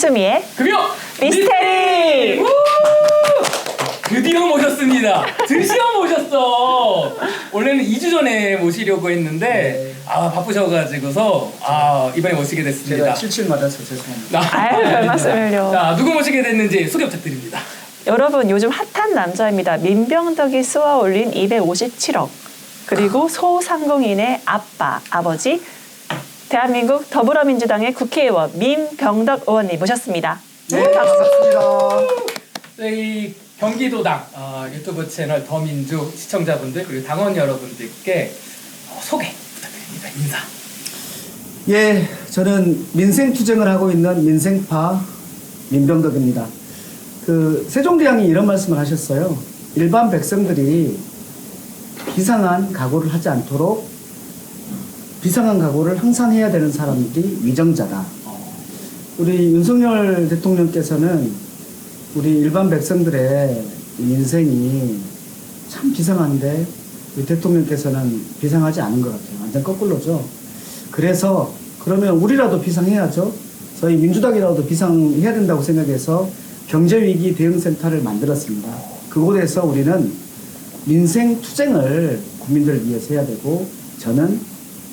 김수미의 금요 미스테리! 드디어 모셨습니다. 드디어 모셨어. 원래는 2주 전에 모시려고 했는데 바쁘셔가지고서 이번에 모시게 됐습니다. 제가 77 맞아서 죄송합니다. 아유, 별 말씀을요. 자, 누구 모시게 됐는지 소개 부탁드립니다. 여러분, 요즘 핫한 남자입니다. 민병덕이 쏘아 올린 257억. 그리고 소상공인의 아빠, 아버지, 대한민국 더불어민주당의 국회의원 민병덕 의원님 모셨습니다. 네, 반갑습니다. 저희 경기도당 유튜브 채널 더민주 시청자분들 그리고 당원 여러분들께 소개 부탁드립니다. 인사. 예, 저는 민생투쟁을 하고 있는 민생파 민병덕입니다. 세종대왕이 이런 말씀을 하셨어요. 일반 백성들이 비상한 각오를 하지 않도록 비상한 각오를 항상 해야 되는 사람들이 위정자다. 우리 윤석열 대통령께서는 우리 일반 백성들의 인생이 참 비상한데 우리 대통령께서는 비상하지 않은 것 같아요. 완전 거꾸로죠. 그래서 그러면 우리라도 비상해야죠. 저희 민주당이라도 비상해야 된다고 생각해서 경제위기 대응센터를 만들었습니다. 그곳에서 우리는 민생투쟁을 국민들을 위해서 해야 되고 저는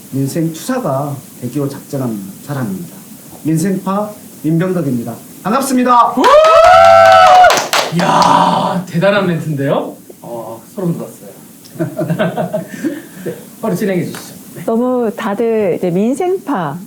민생투사가 되기로 작정한 사람입니다. 민생파 민병덕입니다. 반갑습니다. 이야, 대단한 멘트인데요? 소름 돋았어요. 네, 바로 진행해 주시죠. 네. 너무 다들 이제 민생파,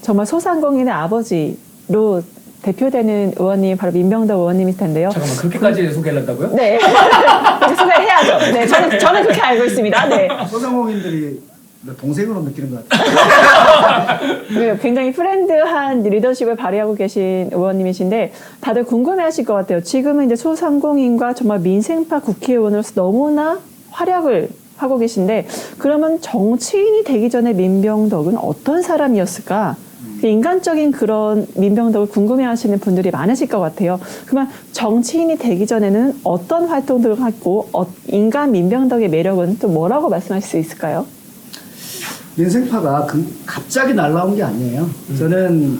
정말 소상공인의 아버지로 대표되는 의원님 바로 민병덕 의원님일 텐데요. 잠깐만, 그렇게까지 소개를 한다고요? 네. 그렇게 소개해야죠. 네, 저는 그렇게 알고 있습니다. 네. 소상공인들이 동생으로 느끼는 것 같아요. 네, 굉장히 프렌드한 리더십을 발휘하고 계신 의원님이신데 다들 궁금해하실 것 같아요. 지금은 이제 소상공인과 정말 민생파 국회의원으로서 너무나 활약을 하고 계신데 그러면 정치인이 되기 전에 민병덕은 어떤 사람이었을까? 인간적인 그런 민병덕을 궁금해하시는 분들이 많으실 것 같아요. 그러면 정치인이 되기 전에는 어떤 활동들을 했고 인간 민병덕의 매력은 또 뭐라고 말씀하실 수 있을까요? 민생파가 갑자기 날라온 게 아니에요. 저는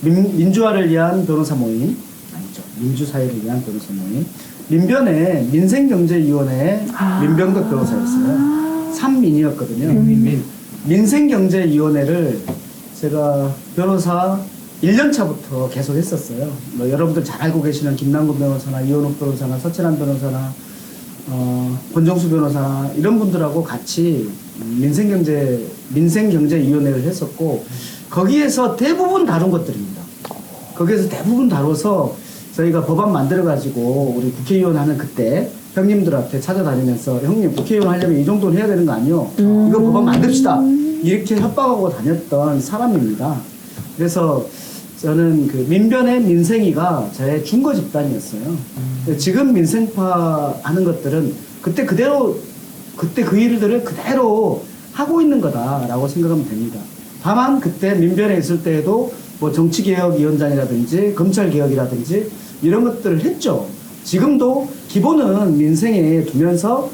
민주화를 위한 변호사 모임, 아니죠. 민주사회를 위한 변호사 모임, 민변의 민생경제위원회의 민병덕 변호사였어요. 삼민이었거든요. 민생경제위원회를 제가 변호사 1년차부터 계속 했었어요. 여러분들 잘 알고 계시는 김남근 변호사나 이원욱 변호사나 서채란 변호사나 권정수 변호사 이런 분들하고 같이 민생경제위원회를 했었고 거기에서 대부분 다룬 것들입니다. 거기에서 대부분 다뤄서 저희가 법안 만들어가지고 우리 국회의원 하는 그때 형님들한테 찾아다니면서 형님 국회의원 하려면 이 정도는 해야 되는 거 아니요? 이거 법안 만듭시다. 이렇게 협박하고 다녔던 사람입니다. 그래서 저는 민변의 민생이가 저의 중거 집단이었어요. 지금 민생파 하는 것들은 그때 그 일들을 그대로 하고 있는 거다라고 생각하면 됩니다. 다만 그때 민변에 있을 때에도 뭐 정치개혁위원장이라든지 검찰개혁이라든지 이런 것들을 했죠. 지금도 기본은 민생에 두면서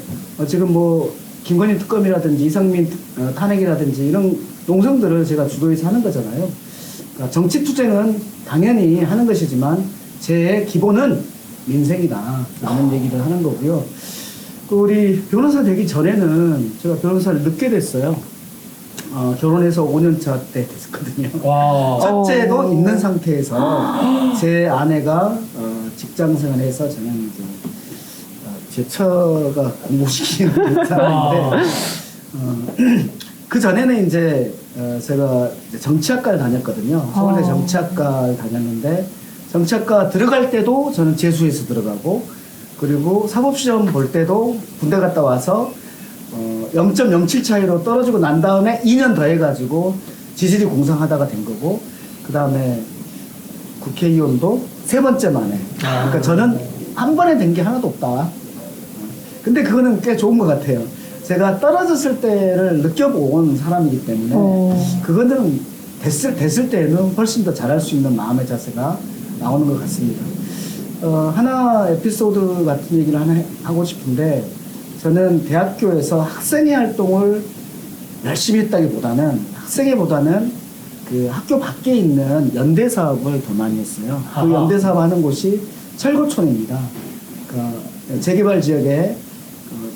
지금 뭐 김건희 특검이라든지 이상민 탄핵이라든지 이런 농성들을 제가 주도해서 하는 거잖아요. 그러니까 정치투쟁은 당연히 하는 것이지만 제 기본은 민생이다라는 얘기를 하는 거고요. 우리 변호사 되기 전에는 제가 변호사를 늦게 됐어요. 결혼해서 5년차 때 됐거든요. 첫째도 있는 상태에서 제 아내가 직장생활해서 저는 이제 제 처가 공부시키는 사람인데 그 전에는 이제 제가 정치학과를 다녔거든요. 서울대 정치학과를 다녔는데 정치학과 들어갈 때도 저는 재수해서 들어가고 그리고 사법시험 볼 때도 군대 갔다 와서 0.07 차이로 떨어지고 난 다음에 2년 더 해가지고 지지리 공상하다가 된 거고 그 다음에 국회의원도 3번째 만에 그러니까 저는 한 번에 된 게 하나도 없다. 근데 그거는 꽤 좋은 것 같아요. 제가 떨어졌을 때를 느껴본 사람이기 때문에 그거는 됐을 때는 훨씬 더 잘할 수 있는 마음의 자세가 나오는 것 같습니다. 하나 에피소드 같은 얘기를 하나 하고 싶은데 저는 대학교에서 학생회 활동을 열심히 했다기보다는 학생회보다는 그 학교 밖에 있는 연대 사업을 더 많이 했어요. 그 아하. 연대 사업 하는 곳이 철거촌입니다. 그 재개발 지역에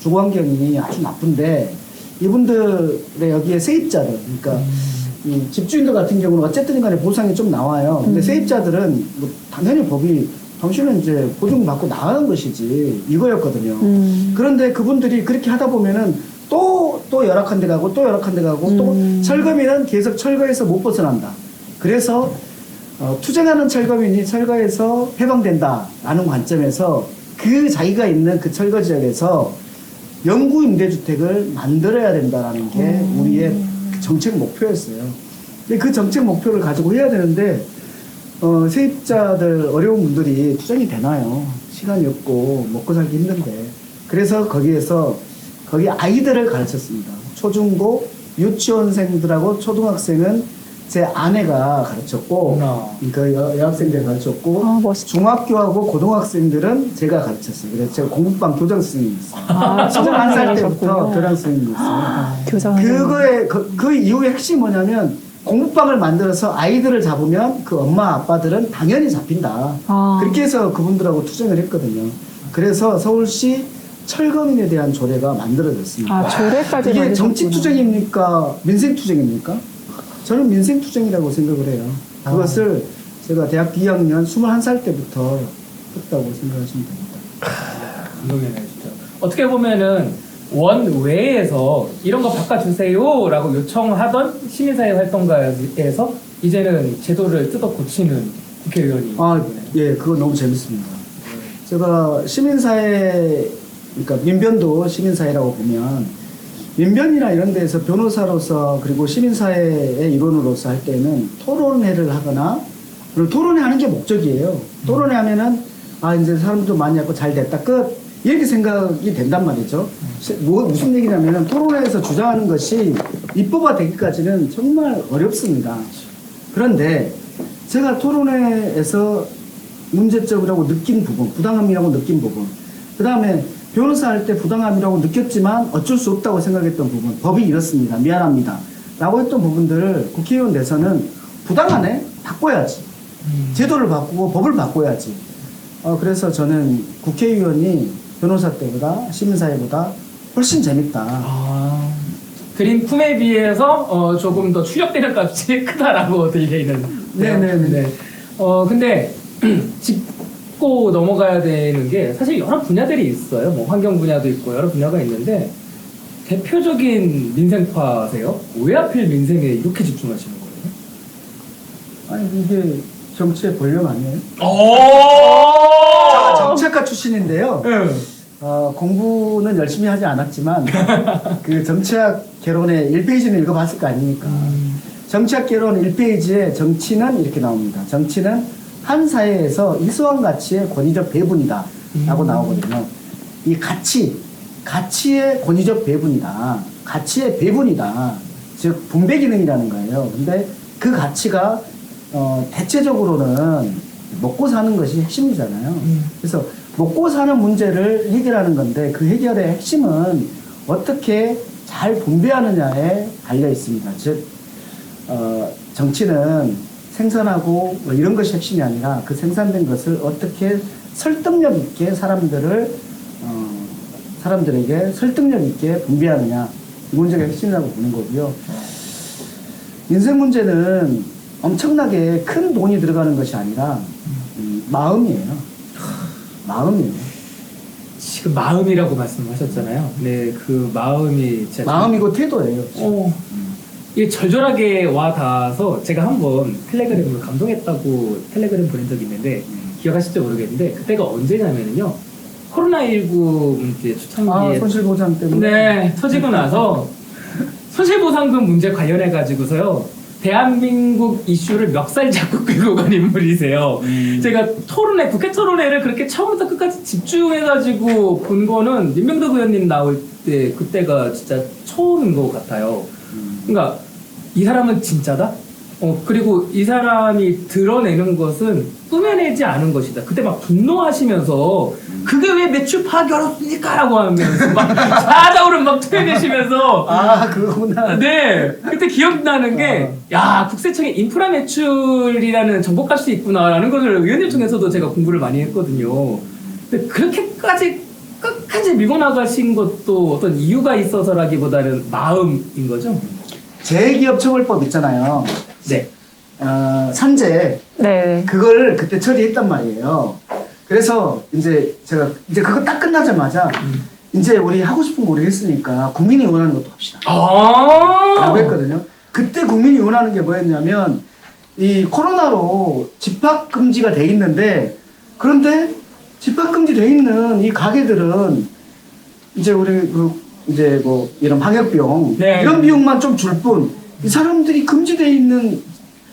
주거 환경이 아주 나쁜데 이분들의 여기에 세입자들, 그러니까 이 집주인들 같은 경우는 어쨌든 간에 보상이 좀 나와요. 근데 세입자들은 뭐 당연히 법이 당신은 이제 보증받고 나가는 것이지 이거였거든요. 그런데 그분들이 그렇게 하다 보면은 또 열악한 데 가고 또 열악한 데 가고 또 철거민은 계속 철거에서 못 벗어난다. 그래서 투쟁하는 철거민이 철거에서 해방된다라는 관점에서 그 자기가 있는 그 철거 지역에서 영구 임대주택을 만들어야 된다라는 게 우리의 정책 목표였어요. 근데 그 정책 목표를 가지고 해야 되는데 세입자들 어려운 분들이 투쟁이 되나요? 시간이 없고 먹고 살기 힘든데 그래서 거기 아이들을 가르쳤습니다. 초중고 유치원생들하고 초등학생은 제 아내가 가르쳤고 그 여학생들 가르쳤고 아, 멋있다. 중학교하고 고등학생들은 제가 가르쳤어요. 그래서 제가 공부방 교장 선생님이었어요. 아, 21살 때부터 선생님이셨군요. 교장 선생님이었어요. 교장 그거의 그 이후의 핵심이 뭐냐면 공부방을 만들어서 아이들을 잡으면 그 엄마 아빠들은 당연히 잡힌다. 아. 그렇게 해서 그분들하고 투쟁을 했거든요. 그래서 서울시 철거민에 대한 조례가 만들어졌습니다. 아, 조례까지 이게 만드셨구나. 정치 투쟁입니까? 민생 투쟁입니까? 저는 민생 투쟁이라고 생각을 해요. 그것을 제가 대학 2학년 21살 때부터 했다고 생각하시면 됩니다. 감동이네요, 진짜. 어떻게 보면은 원외에서 이런 거 바꿔주세요라고 요청하던 시민사회 활동가에서 이제는 제도를 뜯어 고치는 국회의원이. 예, 그거 너무 재밌습니다. 제가 시민사회, 그러니까 민변도 시민사회라고 보면 민변이나 이런 데에서 변호사로서 그리고 시민사회의 일원으로서 할 때는 토론회를 하거나 그리고 토론회 하는 게 목적이에요. 토론회 하면은 이제 사람도 많이 왔고 잘 됐다 끝 이렇게 생각이 된단 말이죠. 무슨 얘기냐면은 토론회에서 주장하는 것이 입법화 되기까지는 정말 어렵습니다. 그런데 제가 토론회에서 문제점이라고 느낀 부분, 부당함이라고 느낀 부분, 그 다음에 변호사 할 때 부당함이라고 느꼈지만 어쩔 수 없다고 생각했던 부분, 법이 이렇습니다. 미안합니다. 라고 했던 부분들을 국회의원 돼서는 부당하네? 바꿔야지. 제도를 바꾸고 법을 바꿔야지. 그래서 저는 국회의원이 변호사 때보다 시민사회보다 훨씬 재밌다. 드린 품에 비해서 조금 더 추격되는 값이 크다라고 되어 있는. 네네네. 네. 근데 짚고 넘어가야 되는 게 사실 여러 분야들이 있어요. 뭐 환경 분야도 있고 여러 분야가 있는데 대표적인 민생파세요? 왜 하필 민생에 이렇게 집중하시는 거예요? 아니 이게 정치의 권력 아니에요? 오! 정치학과 출신인데요. 응. 공부는 열심히 하지 않았지만 그 정치학 개론의 1페이지는 읽어봤을 거 아닙니까? 정치학 개론 1페이지에 정치는 이렇게 나옵니다. 정치는 한 사회에서 이수한 가치의 권위적 배분이다 라고 나오거든요. 이 가치의 권위적 배분이다. 가치의 배분이다. 즉 분배 기능이라는 거예요. 근데 그 가치가 대체적으로는 먹고 사는 것이 핵심이잖아요. 그래서 먹고 사는 문제를 해결하는 건데 그 해결의 핵심은 어떻게 잘 분배하느냐에 달려 있습니다. 즉 정치는 생산하고 뭐 이런 것이 핵심이 아니라 그 생산된 것을 어떻게 설득력 있게 사람들에게 설득력 있게 분배하느냐 이 문제가 핵심이라고 보는 거고요. 인생 문제는 엄청나게 큰 돈이 들어가는 것이 아니라 마음이에요. 마음이에요. 지금 마음이라고 말씀하셨잖아요. 네, 그 마음이 진짜 마음이고 태도예요. 이게 절절하게 와 닿아서 제가 한번 텔레그램으로 감동했다고 텔레그램 보낸 적이 있는데 기억하실지 모르겠는데 그때가 언제냐면요. 코로나19 문제 초창기에 손실보상 때문에. 네, 터지고 나서 손실보상금 문제 관련해 가지고서요. 대한민국 이슈를 멱살 잡고 끌고 간 인물이세요. 제가 국회 토론회를 그렇게 처음부터 끝까지 집중해가지고 본 거는 민병덕 의원님 나올 때 그때가 진짜 처음인 것 같아요. 그러니까 이 사람은 진짜다? 그리고 이 사람이 드러내는 것은 꾸며내지 않은 것이다. 그때 막 분노하시면서 그게 왜 매출 파악이 어렵습니까? 라고 하면서 막 사자우를 막 토해내시면서 아, 그거구나. 네, 그때 기억나는 게, 야, 국세청에 인프라 매출이라는 정보값이 있구나라는 것을 의원님 통해서도 제가 공부를 많이 했거든요. 근데 그렇게까지 끝까지 밀고 나가신 것도 어떤 이유가 있어서라기보다는 마음인 거죠? 재기업처벌법 있잖아요. 네. 산재 네. 그걸 그때 처리했단 말이에요. 그래서 이제 제가 이제 그거 딱 끝나자마자 이제 우리 하고 싶은 거 우리 했으니까 국민이 원하는 것도 합시다. 라고 했거든요. 그때 국민이 원하는 게 뭐였냐면 이 코로나로 집합 금지가 돼 있는데 그런데 집합 금지 돼 있는 이 가게들은 이제 우리 이제 뭐 이런 방역 비용 네. 이런 비용만 좀 줄 뿐 이 사람들이 금지돼 있는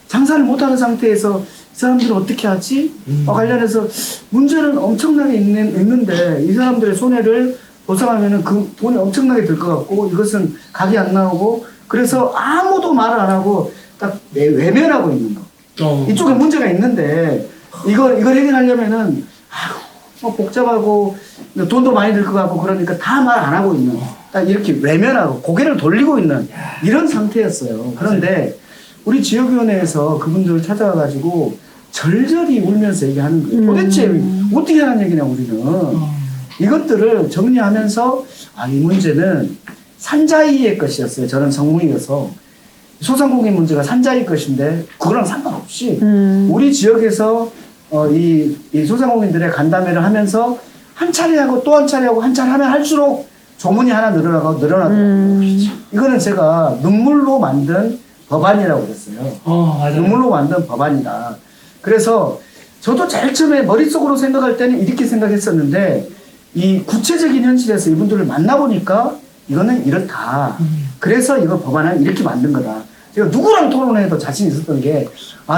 장사를 못하는 상태에서 이 사람들은 어떻게 하지? 관련해서 문제는 엄청나게 있는데 이 사람들의 손해를 보상하면은 그 돈이 엄청나게 들 것 같고 이것은 각이 안 나오고 그래서 아무도 말을 안 하고 딱 외면하고 있는 거. 이쪽에 문제가 있는데 이걸 해결하려면은 복잡하고 돈도 많이 들 것 같고 그러니까 다 말 안 하고 있는 딱 이렇게 외면하고 고개를 돌리고 있는 이런 상태였어요. 그런데 우리 지역위원회에서 그분들 찾아와가지고 절절히 울면서 얘기하는 거예요. 도대체 어떻게 하는 얘기냐 우리는. 이것들을 정리하면서 이 문제는 산자위의 것이었어요. 저는 성문이어서 소상공인 문제가 산자위 것인데 그거랑 상관없이 우리 지역에서 이 소상공인들의 간담회를 하면서 한 차례 하고 또 한 차례 하고 한 차례 하면 할수록 조문이 하나 늘어나더라고요. 이거는 제가 눈물로 만든 법안이라고 그랬어요. 맞아요. 눈물로 만든 법안이다. 그래서 저도 제일 처음에 머릿속으로 생각할 때는 이렇게 생각했었는데 이 구체적인 현실에서 이분들을 만나보니까 이거는 이렇다. 그래서 이거 법안을 이렇게 만든 거다. 제가 누구랑 토론해도 자신 있었던 게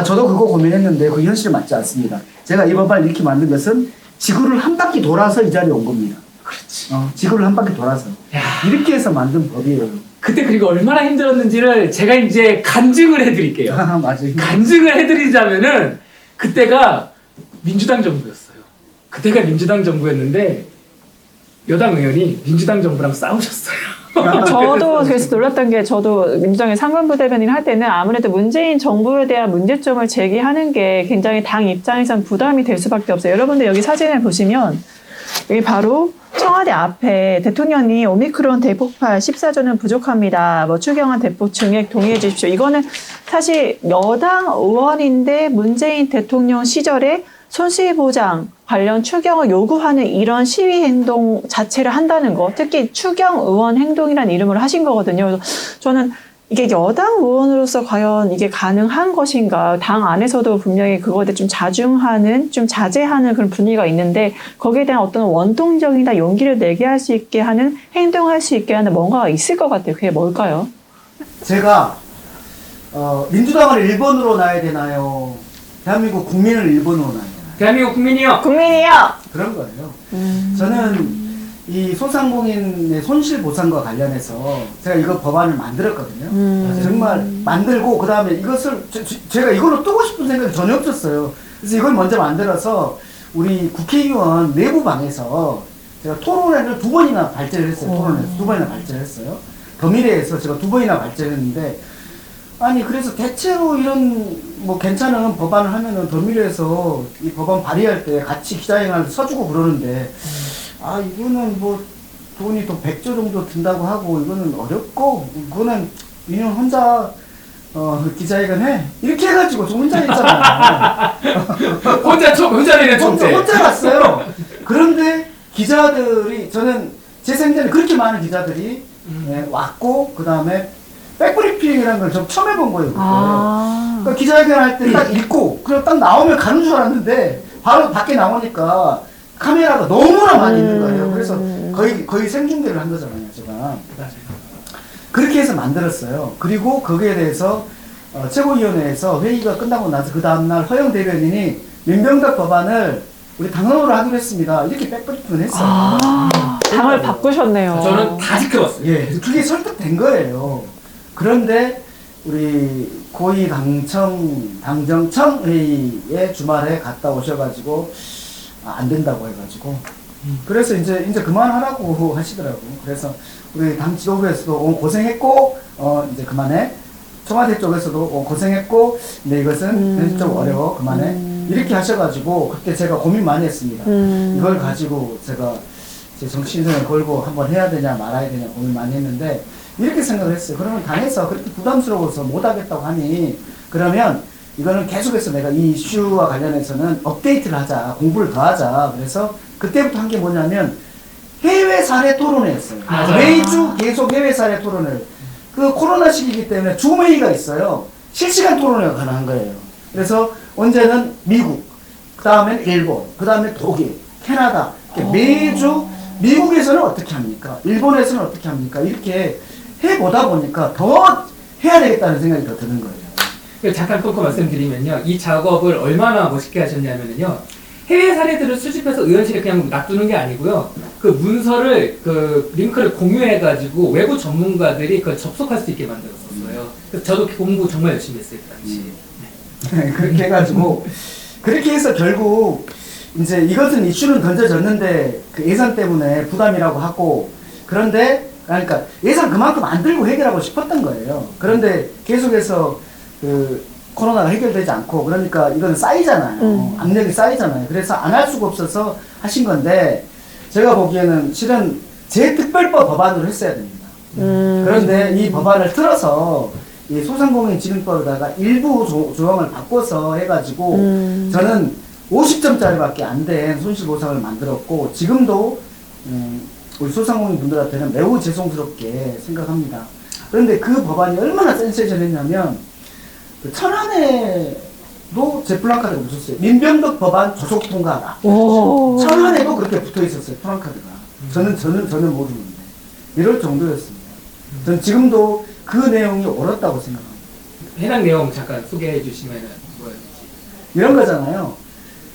저도 그거 고민했는데 그 현실에 맞지 않습니다. 제가 이 법안을 이렇게 만든 것은 지구를 한 바퀴 돌아서 이 자리에 온 겁니다. 그렇지. 지구를 한 바퀴 돌아서. 야. 이렇게 해서 만든 법이에요. 그때 그리고 얼마나 힘들었는지를 제가 이제 간증을 해드릴게요. 맞아요. 간증을 해드리자면은 그때가 민주당 정부였어요. 그때가 민주당 정부였는데 여당 의원이 민주당 정부랑 싸우셨어요. 저도 그래서 놀랐던 게 저도 민주당의 상근부 대변인 할 때는 아무래도 문재인 정부에 대한 문제점을 제기하는 게 굉장히 당 입장에선 부담이 될 수밖에 없어요. 여러분들 여기 사진을 보시면 여기 바로 청와대 앞에 대통령이 오미크론 대폭발 14조는 부족합니다. 뭐 추경안 대폭 증액 동의해 주십시오. 이거는 사실 여당 의원인데 문재인 대통령 시절에 손실보장 관련 추경을 요구하는 이런 시위 행동 자체를 한다는 거, 특히 추경 의원 행동이라는 이름으로 하신 거거든요. 그래서 저는 이게 여당 의원으로서 과연 이게 가능한 것인가, 당 안에서도 분명히 그거에 대해 좀 자중하는, 좀 자제하는 그런 분위기가 있는데 거기에 대한 어떤 원동력이나 용기를 내게 할 수 있게 하는, 행동할 수 있게 하는 뭔가가 있을 것 같아요. 그게 뭘까요? 제가 민주당을 1번으로 놔야 되나요? 대한민국 국민을 1번으로 놔야 되나요? 대한민국 국민이요. 국민이요. 그런 거예요. 저는 이 소상공인의 손실보상과 관련해서 제가 이거 법안을 만들었거든요. 정말 만들고 그 다음에 이것을 제가 이걸로 뜨고 싶은 생각이 전혀 없었어요. 그래서 이걸 먼저 만들어서 우리 국회의원 내부방에서 제가 토론회를 2번이나 발제를 했어요. 토론회에서 2번이나 발제를 했어요. 더미래에서 제가 2번이나 발제를 했는데 아니 그래서 대체로 이런 뭐 괜찮은 법안을 하면은 더미래에서 이 법안 발의할 때 같이 기자회견을 서주고 그러는데 이거는 뭐 돈이 또 100조 정도 든다고 하고 이거는 어렵고 이거는 민영 혼자 기자회견 해 이렇게 해가지고 저 혼자 했잖아요. 혼자 갔어요. 그런데 기자들이 저는 제 생전에 그렇게 많은 기자들이 왔고 그 다음에 백브리핑이라는 걸 저 처음 해본 거예요. 그러니까 기자회견 할 때 딱 읽고 그리고 딱 나오면 가는 줄 알았는데 바로 밖에 나오니까 카메라가 너무나 많이 있는 거예요. 그래서 거의 생중계를 한 거잖아요, 제가. 맞아요. 그렇게 해서 만들었어요. 그리고 거기에 대해서 최고위원회에서 회의가 끝나고 나서 그 다음날 허영 대변인이 민병답 법안을 우리 당론으로 하기로 했습니다. 이렇게 백브리핑을 했어요. 당을 바꾸셨네요. 저는 다 지켜봤어요. 예, 그게 설득된 거예요. 그런데 우리 고위 당정청 회의에 주말에 갔다 오셔가지고 안 된다고 해가지고 그래서 이제 그만하라고 하시더라고. 그래서 우리 당 지도부에서도 고생했고 이제 그만해. 청와대 쪽에서도 고생했고 근데 이것은 현실적으로 어려워 그만해. 이렇게 하셔가지고 그때 제가 고민 많이 했습니다. 이걸 가지고 제가 제 정치 인생을 걸고 한번 해야 되냐 말아야 되냐 고민 많이 했는데 이렇게 생각을 했어요. 그러면 당에서 그렇게 부담스러워서 못하겠다고 하니 그러면 이거는 계속해서 내가 이 이슈와 관련해서는 업데이트를 하자, 공부를 더 하자. 그래서 그때부터 한 게 뭐냐면 해외 사례 토론회였어요. 매주 계속 해외 사례 토론회를. 그 코로나 시기이기 때문에 줌회의가 있어요. 실시간 토론회가 가능한 거예요. 그래서 언제는 미국, 그 다음엔 일본, 그 다음에 독일, 캐나다. 이렇게 매주 미국에서는 어떻게 합니까? 일본에서는 어떻게 합니까? 이렇게 해보다 보니까 더 해야 되겠다는 생각이 더 드는 거예요. 잠깐 끊고 말씀드리면요. 이 작업을 얼마나 멋있게 하셨냐면요. 해외 사례들을 수집해서 의원실에 그냥 놔두는 게 아니고요. 그 문서를, 그 링크를 공유해가지고 외부 전문가들이 그걸 접속할 수 있게 만들었었어요. 그래서 저도 공부 정말 열심히 했어요, 그 당시에. 그렇게 해가지고, 그렇게 해서 결국, 이제 이것은 이슈는 던져졌는데, 그 예산 때문에 부담이라고 하고, 그런데, 그러니까 예산 그만큼 안 들고 해결하고 싶었던 거예요. 그런데 계속해서 코로나가 해결되지 않고 그러니까 이건 쌓이잖아요. 압력이 쌓이잖아요. 그래서 안 할 수가 없어서 하신 건데 제가 보기에는 실은 재특별법 법안으로 했어야 됩니다. 그런데 이 법안을 틀어서 이 소상공인진흥법에다가 일부 조항을 바꿔서 해가지고 저는 50점짜리밖에 안 된 손실보상을 만들었고 지금도 우리 소상공인 분들한테는 매우 죄송스럽게 생각합니다. 그런데 그 법안이 얼마나 센세이션했냐면 그 천안에도 제 플랜카드가 붙었어요. 민병덕 법안 조속 통과하라. 천안에도 그렇게 붙어 있었어요. 플랜카드가. 저는 모르는데 이럴 정도였습니다. 저는 지금도 그 내용이 옳았다고 생각합니다. 해당 내용 잠깐 소개해 주시면 뭐였지? 이런 거잖아요.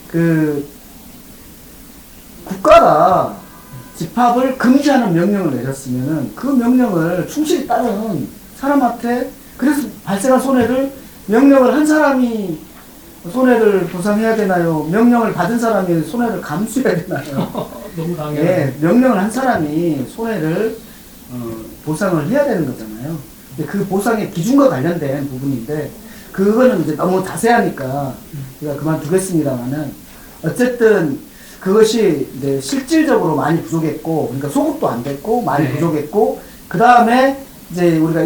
그 국가가 집합을 금지하는 명령을 내렸으면은 그 명령을 충실히 따르는 사람한테 그래서 발생한 손해를 명령을 한 사람이 손해를 보상해야 되나요? 명령을 받은 사람이 손해를 감수해야 되나요? 너무 당연해. 네, 명령을 한 사람이 손해를 보상을 해야 되는 거잖아요. 근데 그 보상의 기준과 관련된 부분인데 그거는 이제 너무 자세하니까 제가 그만두겠습니다만은 어쨌든 그것이 이제 실질적으로 많이 부족했고 그러니까 소급도 안 됐고 많이 부족했고 그 다음에 이제 우리가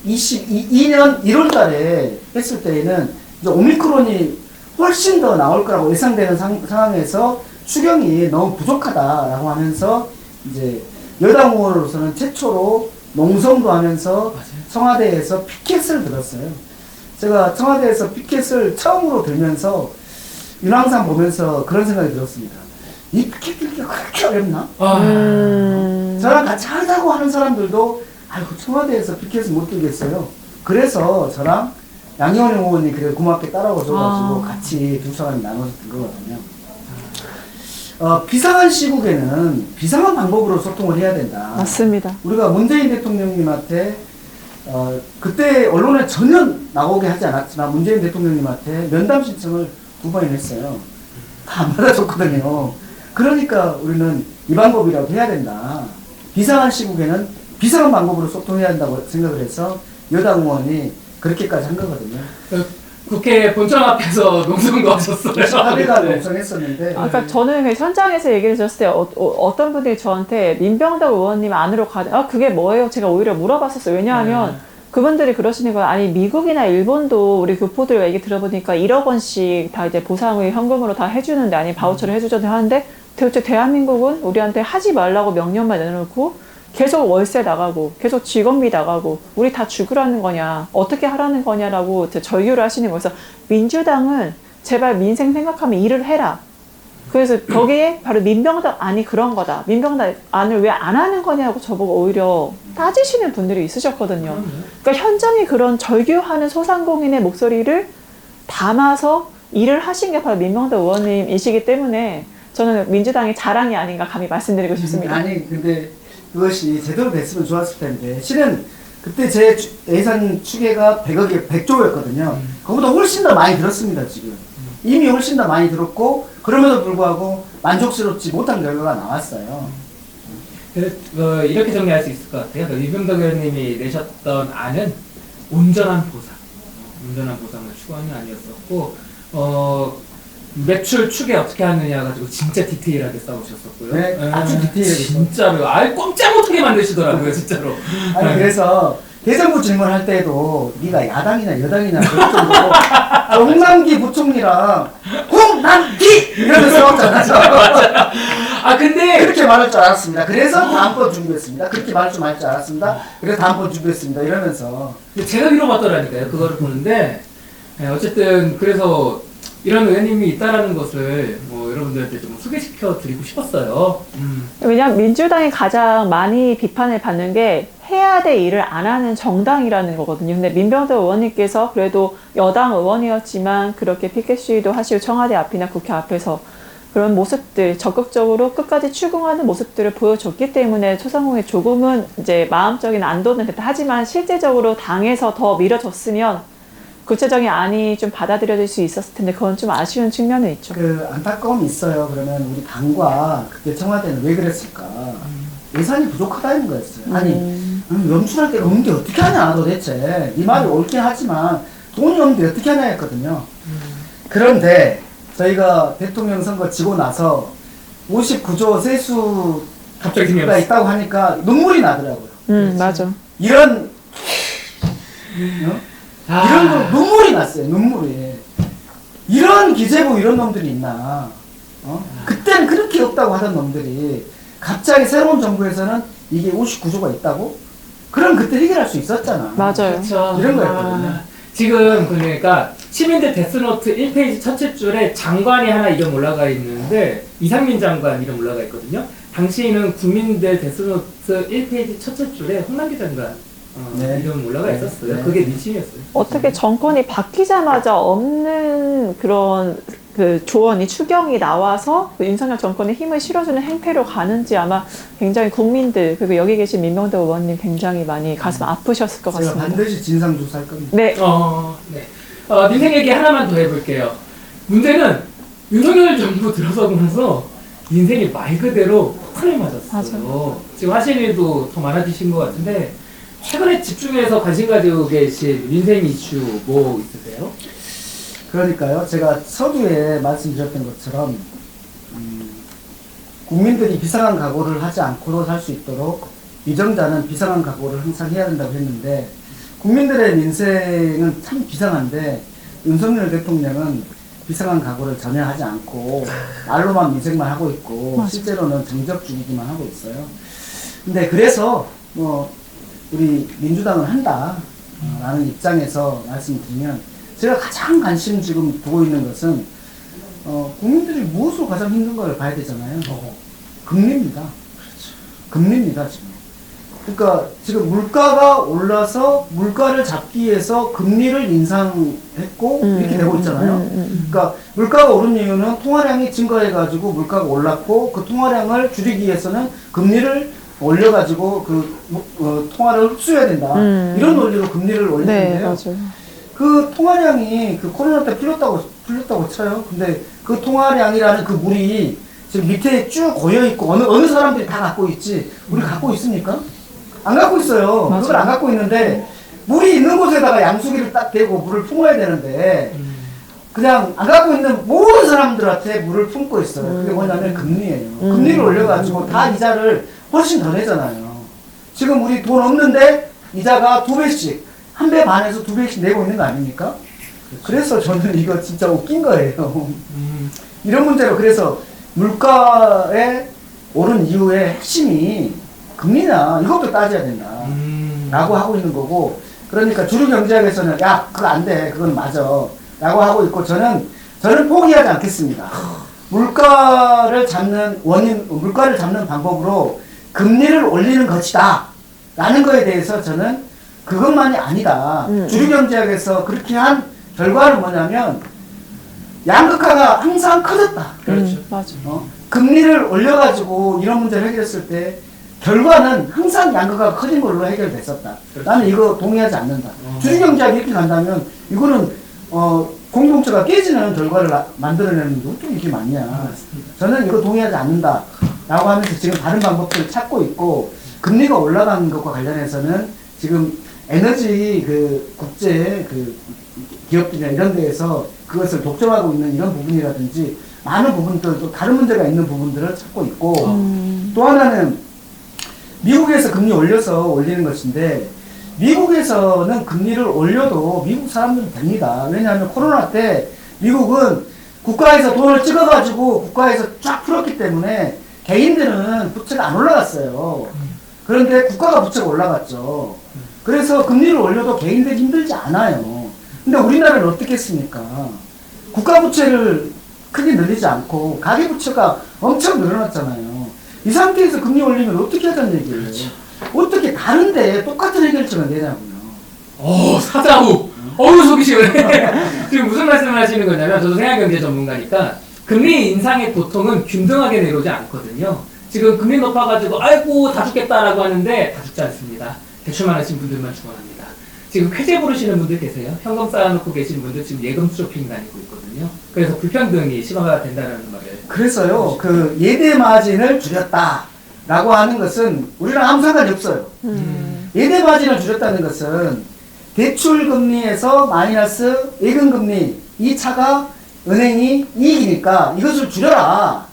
22년 1월 달에 했을 때에는 이제 오미크론이 훨씬 더 나올 거라고 예상되는 상황에서 추경이 너무 부족하다라고 하면서 이제 여당 의원으로서는 최초로 농성도 하면서 청와대에서 피켓을 들었어요. 제가 청와대에서 피켓을 처음으로 들면서 윤왕산 보면서 그런 생각이 들었습니다. 이 피켓 들기가 그렇게 어렵나? 저랑 같이 하자고 하는 사람들도 아이고 청와대에서 피켓을 못 들겠어요. 그래서 저랑 양희원 의원이 그래 고맙게 따라오셔가지고 같이 두 사람이 나눠서 든 거거든요. 비상한 시국에는 비상한 방법으로 소통을 해야 된다. 맞습니다. 우리가 문재인 대통령님한테 그때 언론에 전혀 나오게 하지 않았지만 문재인 대통령님한테 면담 신청을 2번이나 했어요. 다 안 받아줬거든요. 그러니까 우리는 이 방법이라도 해야 된다. 비상한 시국에는 비상한 방법으로 소통해야 한다고 생각을 해서 여당 의원이 그렇게까지 한 거거든요. 국회 본청 앞에서 농성도 하셨어요. 합의가 농성했었는데. 그러니까 저는 그 현장에서 얘기를 들었을 때 어떤 분들이 저한테 민병덕 의원님 안으로 그게 뭐예요? 제가 오히려 물어봤었어요. 왜냐하면 그분들이 그러시는 거예요. 아니 미국이나 일본도 우리 교포들 얘기 들어보니까 1억 원씩 다 이제 보상을 현금으로 다 해주는데 아니 바우처를 해주던데 하는데 도대체 대한민국은 우리한테 하지 말라고 명령만 내놓고 계속 월세 나가고 계속 직원비 나가고 우리 다 죽으라는 거냐 어떻게 하라는 거냐라고 절규를 하시는 거예요. 그래서 민주당은 제발 민생 생각하면 일을 해라. 그래서 거기에 바로 민병덕 안이 그런 거다. 민병덕 안을 왜 안 하는 거냐고 저보고 오히려 따지시는 분들이 있으셨거든요. 그러니까 현장에 그런 절규하는 소상공인의 목소리를 담아서 일을 하신 게 바로 민병덕 의원님이시기 때문에 저는 민주당의 자랑이 아닌가 감히 말씀드리고 싶습니다. 아니 근데 그것이 제대로 됐으면 좋았을 텐데 실은 그때 제 예산 추계가 100조였거든요. 그보다 훨씬 더 많이 들었습니다, 지금. 이미 훨씬 더 많이 들었고, 그럼에도 불구하고 만족스럽지 못한 결과가 나왔어요. 그래서 이렇게 정리할 수 있을 것 같아요. 이병덕 의원님이 내셨던 안은 온전한 보상을 추구하는 아니었었고, 매출 추계 어떻게 하느냐 가지고 진짜 디테일하게 싸우셨었고요. 네, 아주 디테일하게 진짜로 아예 꼼짝 못하게 만드시더라고요, 진짜로. 아니, 그래서 대정부 질문할 때도 네가 야당이나 여당이나 그럴 정도로 홍남기 부총리랑 홍남기 이러면서 싸웠잖아요. 근데 그렇게 말할 줄 알았습니다. 그래서 다음번 준비했습니다. 그렇게 말할 줄 알았습니다. 그래서 다음번 준비했습니다. 이러면서. 제가 위로받더라니까요. 그거를 보는데 어쨌든 그래서 이런 의원님이 있다라는 것을 여러분들한테 좀 소개시켜 드리고 싶었어요. 왜냐하면 민주당이 가장 많이 비판을 받는 게 해야 될 일을 안 하는 정당이라는 거거든요. 근데 민병덕 의원님께서 그래도 여당 의원이었지만 그렇게 피켓 시위도 하시고 청와대 앞이나 국회 앞에서 그런 모습들 적극적으로 끝까지 추궁하는 모습들을 보여줬기 때문에 소상공인 조금은 이제 마음적인 안도는 됐다. 하지만 실제적으로 당에서 더 밀어줬으면 구체적인 안이 좀 받아들여질 수 있었을 텐데 그건 좀 아쉬운 측면은 있죠. 그 안타까움이 있어요. 그러면 우리 당과 그때 청와대는 왜 그랬을까? 예산이 부족하다는 거였어요. 아니 연출할 데가 없는데 어떻게 하냐 도대체. 이 말이 옳긴 하지만 돈이 없는데 어떻게 하냐 했거든요. 그런데 저희가 대통령 선거 지고 나서 59조 세수가 갑자기 생각났어. 있다고 하니까 눈물이 나더라고요. 맞아. 이런 이런 거 눈물이 났어요. 눈물이. 이런 기재부 이런 놈들이 있나? 그때는 그렇게 없다고 하던 놈들이 갑자기 새로운 정부에서는 이게 59조가 있다고? 그럼 그때 해결할 수 있었잖아. 맞아요. 그렇죠. 이런 거였거든요. 지금 그러니까 시민들 데스노트 1페이지 첫째 줄에 장관이 하나 이름 올라가 있는데 이상민 장관 이름 올라가 있거든요. 당시에는 국민들 데스노트 1페이지 첫째 줄에 홍남기 장관 네. 이름 올라가 있었어요. 네. 그게 민심이었어요. 어떻게 정권이 바뀌자마자 없는 그런 그 조언이 추경이 나와서 그 윤석열 정권의 힘을 실어주는 행태로 가는지 아마 굉장히 국민들 그리고 여기 계신 민병덕 의원님 굉장히 많이 가슴 아프셨을 것 제가 같습니다. 반드시 진상 조사할 겁니다. 네. 네. 민생 얘기 하나만 더 해볼게요. 문제는 윤석열 정부 들어서고 나서 인생이 말 그대로 폭탄을 맞았어요. 맞아요. 지금 하실 일도 더 많아지신 것 같은데 최근에 집중해서 관심 가지고 계신 민생 이슈 뭐 있으세요? 그러니까요. 제가 서두에 말씀드렸던 것처럼 국민들이 비상한 각오를 하지 않고도 살 수 있도록 위정자는 비상한 각오를 항상 해야 된다고 했는데 국민들의 민생은 참 비상한데 윤석열 대통령은 비상한 각오를 전혀 하지 않고 말로만 민생만 하고 있고 맞아. 실제로는 정적 죽이기만 하고 있어요. 근데 그래서 우리 민주당은 한다 라는 입장에서 말씀드리면 제가 가장 관심 지금 두고 있는 것은 국민들이 무엇으로 가장 힘든 걸 봐야 되잖아요. 금리입니다. 그렇죠. 금리입니다 지금. 그러니까 지금 물가가 올라서 물가를 잡기 위해서 금리를 인상했고 이렇게 되고 있잖아요. 그러니까 물가가 오른 이유는 통화량이 증가해가지고 물가가 올랐고 그 통화량을 줄이기 위해서는 금리를 올려가지고 통화를 흡수해야 된다. 이런 논리로 금리를 네, 올리는데요. 맞아요. 그 통화량이 그 코로나 때 풀렸다고 쳐요. 근데 그 통화량이라는 그 물이 지금 밑에 쭉 고여 있고 어느 사람들이 다 갖고 있지. 우리 갖고 있습니까? 안 갖고 있어요. 맞아요. 그걸 안 갖고 있는데 물이 있는 곳에다가 양수기를 딱 대고 물을 품어야 되는데 그냥 안 갖고 있는 모든 사람들한테 물을 품고 있어요. 그게 뭐냐면 금리예요. 금리를 올려가지고 다 이자를 훨씬 더 내잖아요. 지금 우리 돈 없는데 이자가 2배씩, 1배 반에서 2배씩 내고 있는 거 아닙니까? 그래서 저는 이거 진짜 웃긴 거예요. 이런 문제로 그래서 물가에 오른 이유의 핵심이 금리나 이것도 따져야 된다. 라고 하고 있는 거고, 그러니까 주류 경제학에서는 야, 그거 안 돼. 그건 맞아. 라고 하고 있고, 저는 포기하지 않겠습니다. 물가를 잡는 방법으로 금리를 올리는 것이다. 라는 거에 대해서 저는 그것만이 아니다. 주류 경제학에서 그렇게 한 결과는 뭐냐면, 양극화가 항상 커졌다. 그렇죠. 맞아. 금리를 올려가지고 이런 문제를 해결했을 때 결과는 항상 양극화가 커진 걸로 해결됐었다. 그렇죠. 나는 이거 동의하지 않는다. 주주경제학이 이렇게 간다면 이거는 공동체가 깨지는 결과를 만들어내는 게 어떻게 이렇게 많냐. 맞습니다. 저는 이거 동의하지 않는다. 라고 하면서 지금 다른 방법들을 찾고 있고, 금리가 올라가는 것과 관련해서는 지금 에너지 국제 기업들이나 이런 데에서 그것을 독점하고 있는 이런 부분이라든지 많은 부분들, 또 다른 문제가 있는 부분들을 찾고 있고, 또 하나는 미국에서 금리 올려서 올리는 것인데, 미국에서는 금리를 올려도 미국 사람들은 됩니다. 왜냐하면 코로나 때 미국은 국가에서 돈을 찍어가지고 국가에서 쫙 풀었기 때문에 개인들은 부채가 안 올라갔어요. 그런데 국가가 부채가 올라갔죠. 그래서 금리를 올려도 개인들이 힘들지 않아요. 근데 우리나라는 어떻게 했습니까? 국가 부채를 크게 늘리지 않고 가계부채가 엄청 늘어났잖아요. 이 상태에서 금리 올리면 어떻게 하자는 얘기예요? 그렇죠. 어떻게 다른데 똑같은 해결책을 내냐고요. 사자후. 어우, 속이 시원해. 지금 무슨 말씀을 하시는 거냐면, 저도 생활경제 전문가니까, 금리 인상의 고통은 균등하게 내려오지 않거든요. 지금 금리 높아가지고, 아이고, 다 죽겠다라고 하는데, 다 죽지 않습니다. 대출만 하신 분들만 죽어납니다. 지금 쾌재 부르시는 분들 계세요. 현금 쌓아놓고 계신 분들 지금 예금 쇼핑 다니고 있거든요. 그래서 불평등이 심화가 된다는 말을. 그래서요, 예대 마진을 줄였다라고 하는 것은 우리랑 아무 상관이 없어요. 예대 마진을 줄였다는 것은 대출 금리에서 마이너스 예금 금리 이 차가 은행이 이익이니까 이것을 줄여라.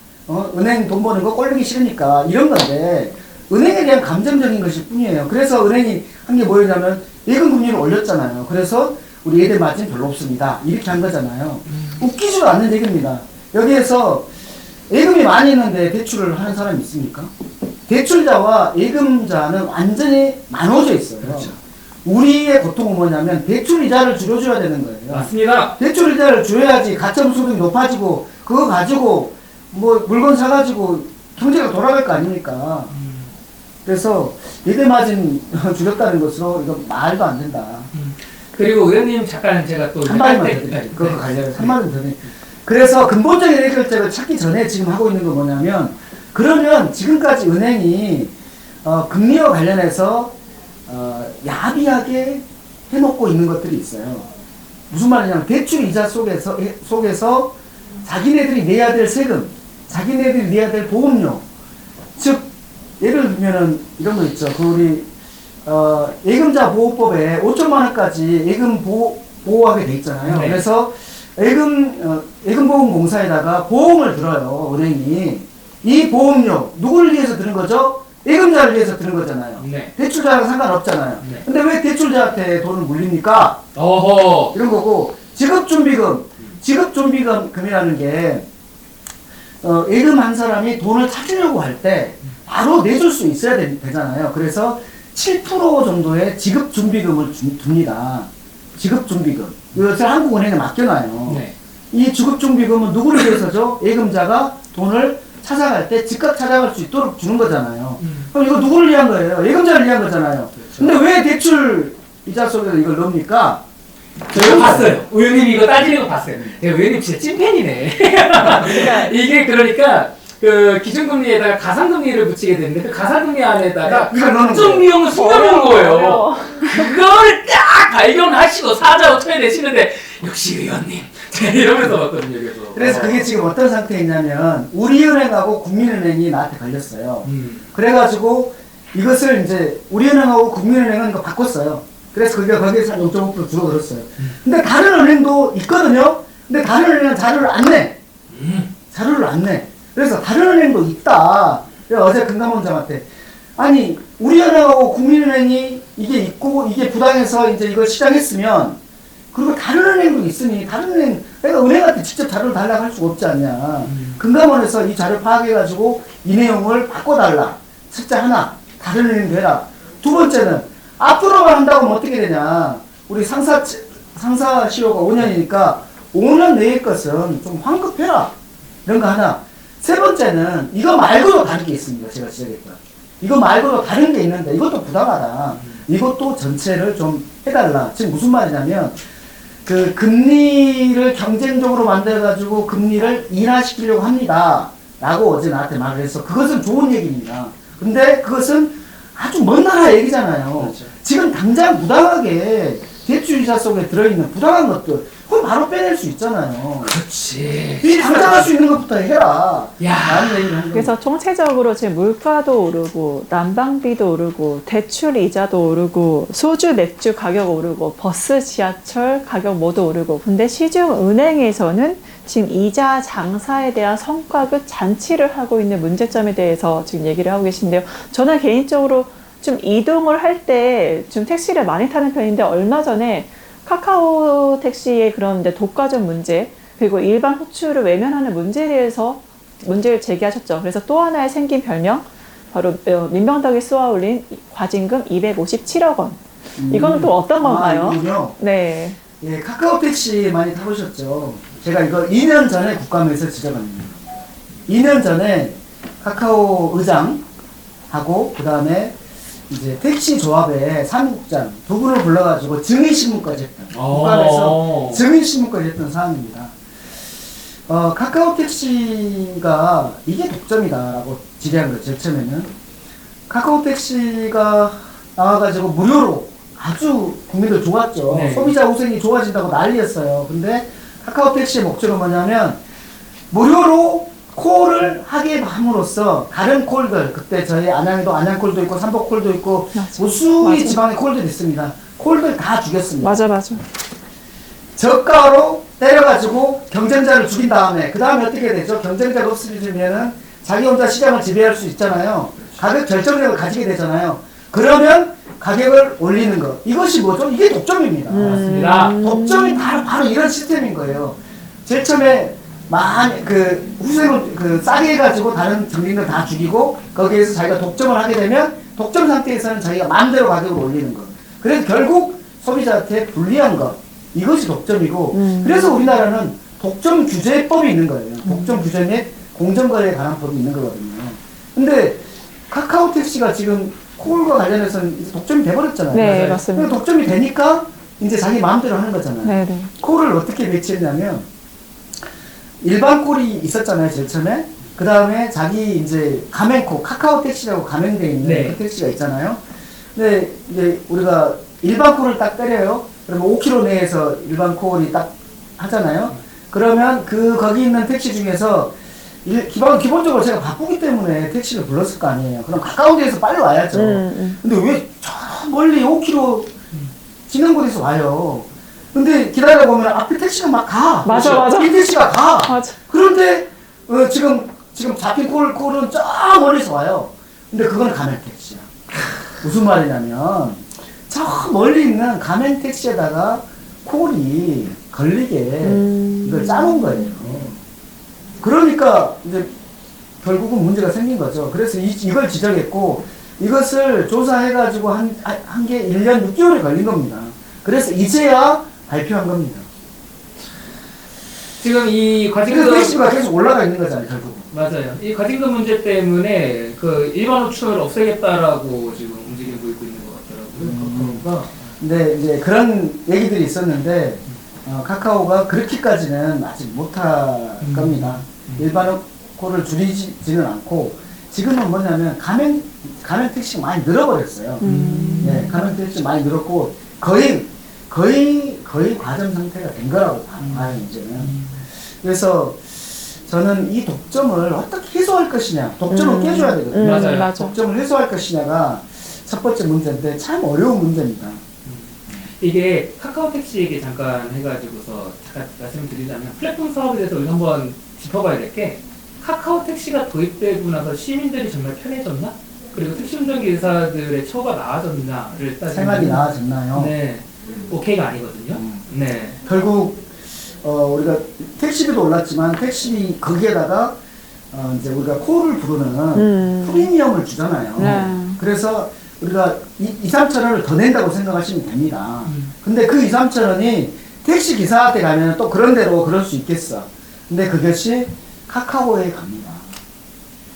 은행 돈 버는 거 꼴보기 싫으니까 이런 건데 은행에 대한 감정적인 것일 뿐이에요. 그래서 은행이 한 게 뭐였냐면 예금 금리를 올렸잖아요. 그래서 우리 예대 마진 별로 없습니다. 이렇게 한 거잖아요. 웃기지도 않는 얘기입니다. 여기에서 예금이 많이 있는데 대출을 하는 사람이 있습니까? 대출자와 예금자는 완전히 나눠져 있어요. 그렇죠. 우리의 고통은 뭐냐면 대출 이자를 줄여줘야 되는 거예요. 맞습니다. 대출 이자를 줄여야지 가점 소득이 높아지고 그거 가지고 뭐 물건 사가지고 경제가 돌아갈 거 아닙니까? 그래서 예대 마진 줄였다는 것으로 이거 말도 안 된다. 그리고 의원님 잠깐 제가 또 한 마디만 더 드릴게요. 그거 관련해서 한 마디만 더 드릴게요. 그래서 근본적인 해결책을 찾기 전에 지금 하고 있는 건 뭐냐면 그러면 지금까지 은행이 금리와 관련해서 야비하게 해놓고 있는 것들이 있어요. 무슨 말이냐면 대출 이자 속에서 자기네들이 내야 될 세금, 자기네들이 내야 될 보험료, 즉 예를 들면은 이런 거 있죠. 우리 예금자 보호법에 5천만 원까지 예금 보호하게 돼 있잖아요. 네. 그래서 예금보험공사에다가 보험을 들어요, 은행이. 이 보험료 누구를 위해서 드는 거죠? 예금자를 위해서 드는 거잖아요. 네. 대출자랑 상관없잖아요. 네. 근데 왜 대출자한테 돈을 물립니까? 어허. 이런 거고, 지급준비금이라는 게, 예금 한 사람이 돈을 찾으려고 할 때, 바로 내줄 수 있어야 되잖아요. 그래서 7% 정도의 지급준비금을 둡니다. 지급준비금. 이것을 한국은행에 맡겨놔요. 네. 이 지급준비금은 누구를 위해서죠? 예금자가 돈을 찾아갈 때 즉각 찾아갈 수 있도록 주는 거잖아요. 그럼 이거 누구를 위한 거예요? 예금자를 위한 거잖아요. 그렇죠. 근데 왜 대출 이자 속에서 이걸 넣습니까? 저 이거 봤어요. 의원님이 이거 따지는 거 봤어요. 의원님 진짜 찐팬이네. 이게 그러니까 그 기준금리에다가 가상금리를 붙이게 되는데 그 가상금리 안에다가 이걸 넣는 각종 비용을 숨겨놓은 거예요. 어려워. 그걸 딱 발견하시고 사자고 쳐내시는데 역시 의원님 이러면서 봤거든요. 그래서 그게 지금 어떤 상태이냐면 우리은행하고 국민은행이 나한테 걸렸어요. 그래가지고 이것을 이제 우리은행하고 국민은행은 이거 바꿨어요. 그래서 그게 거기에서 0.5% 줄어들었어요. 근데 다른 은행도 있거든요. 근데 다른 은행은 자료를 안 내. 자료를 안 내. 그래서 다른 은행도 있다. 그래서 어제 금감원장한테 아니 우리은행하고 국민은행이 이게 있고 이게 부당해서 이제 이걸 시작했으면 그리고 다른 은행도 있으니 다른 은행 내가 은행한테 직접 자료를 달라고 할 수가 없지 않냐. 금감원에서 이 자료 파악해가지고 이 내용을 바꿔달라. 첫째 하나 다른 은행도 해라. 두 번째는 앞으로만 한다고 하면 어떻게 되냐. 우리 상사시효가 5년이니까 5년 내의 것은 좀 환급해라. 이런 거 하나. 세 번째는 이거 말고도 다른 게 있습니다. 제가 지적했던. 이거 말고도 다른 게 있는데 이것도 부당하다. 이것도 전체를 좀 해달라. 지금 무슨 말이냐면 그 금리를 경쟁적으로 만들어가지고 금리를 인하시키려고 합니다. 라고 어제 나한테 말을 해서 그것은 좋은 얘기입니다. 근데 그것은 아주 먼 나라 얘기잖아요. 그렇죠. 지금 당장 부당하게 대출이자 속에 들어있는 부당한 것들, 그건 바로 빼낼 수 있잖아요. 그렇지. 이 당장 할 수 있는 것부터 해라. 야. 라는 얘기를 한 거예요. 그래서 총체적으로 지금 물가도 오르고 난방비도 오르고 대출 이자도 오르고 소주 맥주 가격 오르고 버스 지하철 가격 모두 오르고 근데 시중 은행에서는 지금 이자 장사에 대한 성과급 잔치를 하고 있는 문제점에 대해서 지금 얘기를 하고 계신데요. 저는 개인적으로 좀 이동을 할 때 좀 택시를 많이 타는 편인데 얼마 전에 카카오 택시의 그런 이제 독과점 문제 그리고 일반 호출을 외면하는 문제에 대해서 문제를 제기하셨죠. 그래서 또 하나의 생긴 별명 바로 민병덕이 쏘아올린 과징금 257억 원. 이거는 또 어떤 건가요? 이군요. 네. 예, 카카오 택시 많이 타보셨죠? 제가 이거 2년 전에 국감에서 지적합니다. 2년 전에 카카오 의장하고 그 다음에 이제 택시 조합의 사무국장 두 분을 불러가지고 증인신문까지 했던 국감에서 증인신문까지 했던 사안입니다. 카카오 택시가 이게 독점이다라고 지적한 거죠. 제일 처음에는 카카오 택시가 나와가지고 무료로 아주 국민들 좋았죠. 네. 소비자 우선이 좋아진다고 난리였어요. 근데 카카오 택시의 목적은 뭐냐면 무료로 콜을 하게 함으로써 다른 콜들 그때 저희 안양에도 안양콜도 있고 삼복콜도 있고 맞아. 무수히 맞아. 지방에 콜들이 있습니다. 콜들 다 죽였습니다. 맞아. 저가로 때려가지고 경쟁자를 죽인 다음에 그 다음에 어떻게 되죠? 경쟁자가 없으면은 자기 혼자 시장을 지배할 수 있잖아요. 가격 결정력을 가지게 되잖아요. 그러면 가격을 올리는 것 이것이 뭐죠? 이게 독점입니다. 맞습니다. 독점이 바로 이런 시스템인 거예요. 제일 처음에 많이 후세로 싸게 해가지고 다른 경쟁들 다 죽이고 거기에서 자기가 독점을 하게 되면 독점 상태에서는 자기가 마음대로 가격을 올리는 것. 그래서 결국 소비자한테 불리한 것 이것이 독점이고 그래서 우리나라는 독점 규제법이 있는 거예요. 독점 규제 및 공정거래에 관한 법이 있는 거거든요. 근데 카카오 택시가 지금 콜과 관련해서는 이제 독점이 돼버렸잖아요. 네, 맞아요. 맞습니다. 독점이 되니까 이제 자기 마음대로 하는 거잖아요. 네. 콜을 어떻게 배치했냐면 일반 콜이 있었잖아요, 제일 처음에. 그 다음에 자기 이제 가맹콜, 카카오 택시라고 가맹되어 있는 네. 그 택시가 있잖아요. 근데 이제 우리가 일반 콜을 딱 때려요. 그러면 5km 내에서 일반 콜이 딱 하잖아요. 그러면 거기 있는 택시 중에서 기본적으로 제가 바쁘기 때문에 택시를 불렀을 거 아니에요. 그럼 가까운 데에서 빨리 와야죠. 근데 왜 저 멀리 5km 지난 곳에서 와요. 근데 기다리다 보면 앞에 택시가 막 가. 맞아. 이 택시가 가. 맞아. 그런데 지금 잡힌 콜은 저 멀리서 와요. 근데 그건 가맹 택시야. 무슨 말이냐면 저 멀리 있는 가맹 택시에다가 콜이 걸리게 이걸 짜놓은 거예요. 그러니까 이제 결국은 문제가 생긴 거죠. 그래서 이걸 지적했고 이것을 조사해가지고 한 게 1년 6개월이 걸린 겁니다. 그래서 이제야 발표한 겁니다. 지금 이 그래서 과징금 택시가 계속 올라가 있는 거잖아요, 결국. 맞아요. 이 과징금 문제 때문에 그 일반 호출을 없애겠다라고 지금 움직이고 있는 것 같더라고요. 카카오가. 근데 이제 그런 얘기들이 있었는데 카카오가 그렇게까지는 아직 못할 겁니다. 일반 콜을 줄이지는 않고 지금은 뭐냐면 가맹 택시가 많이 늘어버렸어요. 네, 가맹 택시 많이 늘었고 거의 과점 상태가 된 거라고 봐요 이제는. 그래서 저는 이 독점을 어떻게 해소할 것이냐, 독점을 깨줘야 되거든요. 맞아요. 맞아. 독점을 해소할 것이냐가 첫 번째 문제인데 참 어려운 문제입니다. 이게 카카오 택시 얘기 잠깐 해가지고서 잠깐 말씀드리자면 플랫폼 사업에 대해서 우리 한번 짚어봐야 될 게 카카오 택시가 도입되고 나서 시민들이 정말 편해졌나? 그리고 택시 운전기사들의 처우가 나아졌나를 따지면 생활이 나아졌나요? 네, 오케이가 아니거든요. 네, 결국 우리가 택시비도 올랐지만 택시비 거기에다가 이제 우리가 콜을 부르는 프리미엄을 주잖아요. 네. 그래서 우리가 2, 3천 원을 더 낸다고 생각하시면 됩니다. 근데 그 2, 3천 원이 택시 기사한테 가면 또 그런 대로 그럴 수 있겠어. 근데 그것이 카카오에 갑니다.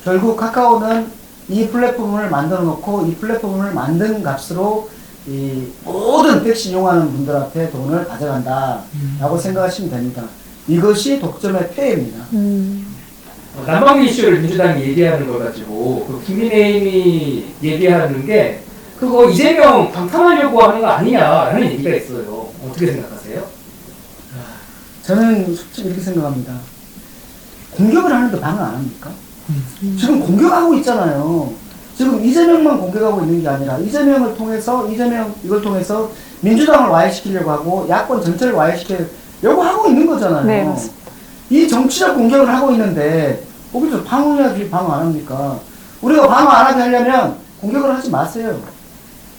결국 카카오는 이 플랫폼을 만들어 놓고 이 플랫폼을 만든 값으로 이 모든 택시 이용하는 분들한테 돈을 가져간다 라고 생각하시면 됩니다. 이것이 독점의 폐해입니다. 난방비 이슈를 민주당이 얘기하는 거 가지고 그 국민의힘이 얘기하는 게 그거 이재명 방탄하려고 하는 거 아니냐라는 얘기가 있어요. 어떻게 생각하세요? 저는 솔직히 이렇게 생각합니다. 공격을 하는데 방어 안 합니까? 지금 공격하고 있잖아요. 지금 이재명만 공격하고 있는 게 아니라 이재명을 통해서 이걸 통해서 민주당을 와해시키려고 하고 야권 전체를 와해시키려고 하고 있는 거잖아요. 네, 맞습니다. 이 정치적 공격을 하고 있는데 거기서 방어해야지 방어 안 합니까? 우리가 방어 안 하게 하려면 공격을 하지 마세요.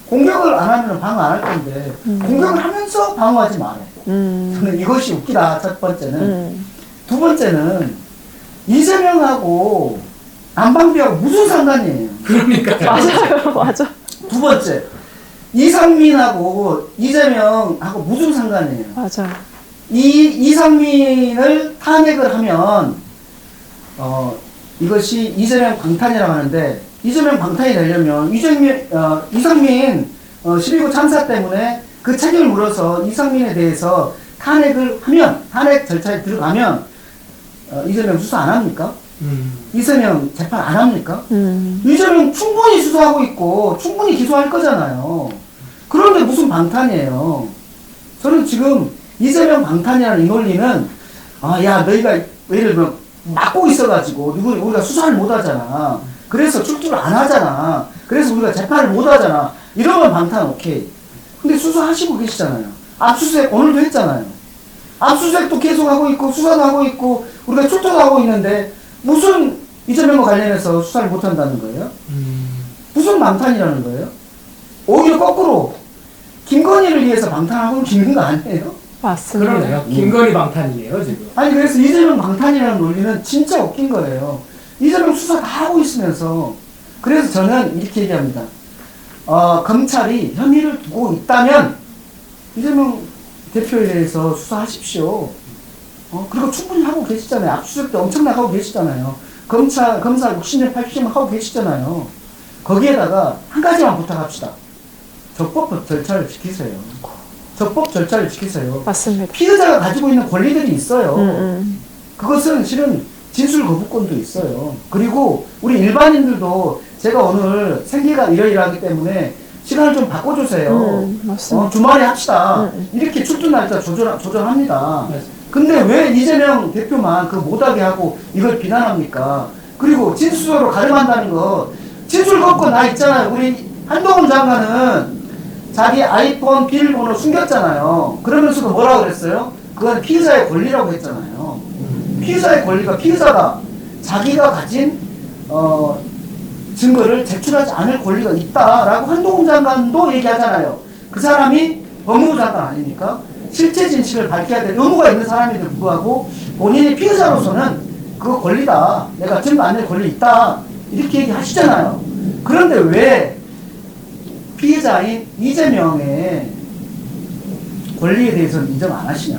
공격을 안 하면 방어 안 할 건데 공격을 하면서 방어하지 말아요. 저는 이것이 웃기다. 첫 번째는. 두 번째는 이재명하고 난방비하고 무슨 상관이에요? 그러니까 맞아요, 맞아. 두 번째, 이상민하고 이재명하고 무슨 상관이에요? 맞아. 이상민을 탄핵을 하면 이것이 이재명 방탄이라고 하는데 이재명 방탄이 되려면 이상민 12구 참사 때문에 그 책임을 물어서 이상민에 대해서 탄핵을 하면 탄핵 절차에 들어가면 이재명 수사 안 합니까? 이재명 재판 안 합니까? 이재명 충분히 수사하고 있고 충분히 기소할 거잖아요. 그런데 무슨 방탄이에요? 저는 지금 이재명 방탄이라는 이 논리는 야 너희가 예를 들면 막고 있어가지고 우리가 수사를 못 하잖아. 그래서 출두를 안 하잖아. 그래서 우리가 재판을 못 하잖아. 이러면 방탄 오케이. 근데 수사하시고 계시잖아요. 압수수색 오늘도 했잖아요. 압수수색도 계속 하고 있고 수사도 하고 있고 우리가 출두도 하고 있는데 무슨 이재명과 관련해서 수사를 못 한다는 거예요? 무슨 방탄이라는 거예요? 오히려 거꾸로 김건희를 위해서 방탄하고 있는 거 아니에요? 맞습니다. 그러네요. 김건희 방탄이에요 지금. 아니 그래서 이재명 방탄이라는 논리는 진짜 웃긴 거예요. 이재명 수사 다 하고 있으면서 그래서 저는 이렇게 얘기합니다. 검찰이 혐의를 두고 있다면 이재명 대표에 대해서 수사하십시오. 그리고 충분히 하고 계시잖아요. 압수수색도 엄청나게 하고 계시잖아요. 검사 60년, 80년 하고 계시잖아요. 거기에다가 한 가지만 부탁합시다. 적법 절차를 지키세요. 적법 절차를 지키세요. 맞습니다. 피해자가 가지고 있는 권리들이 있어요. 그것은 실은 진술 거부권도 있어요. 그리고 우리 일반인들도 제가 오늘 생계가 이러이러하기 때문에 시간을 좀 바꿔주세요. 맞습니다. 주말에 합시다. 이렇게 출두 날짜 조절합니다. 근데 왜 이재명 대표만 그 못하게 하고 이걸 비난합니까? 그리고 진술로 가름한다는 거 진술 거부권 다 있잖아요. 우리 한동훈 장관은 자기 아이폰 비밀번호 숨겼잖아요. 그러면서도 뭐라고 그랬어요? 그건 피의자의 권리라고 했잖아요. 피의자의 권리가 피의자가 자기가 가진 증거를 제출하지 않을 권리가 있다라고 한동훈 장관도 얘기하잖아요. 그 사람이 법무부 장관 아닙니까? 실체 진실을 밝혀야 될 의무가 있는 사람에도 불구하고 본인이 피의자로서는 그거 권리다. 내가 증거 안 낼 권리 있다. 이렇게 얘기하시잖아요. 그런데 왜 피해자인 이재명의 권리에 대해서는 인정 안 하시냐.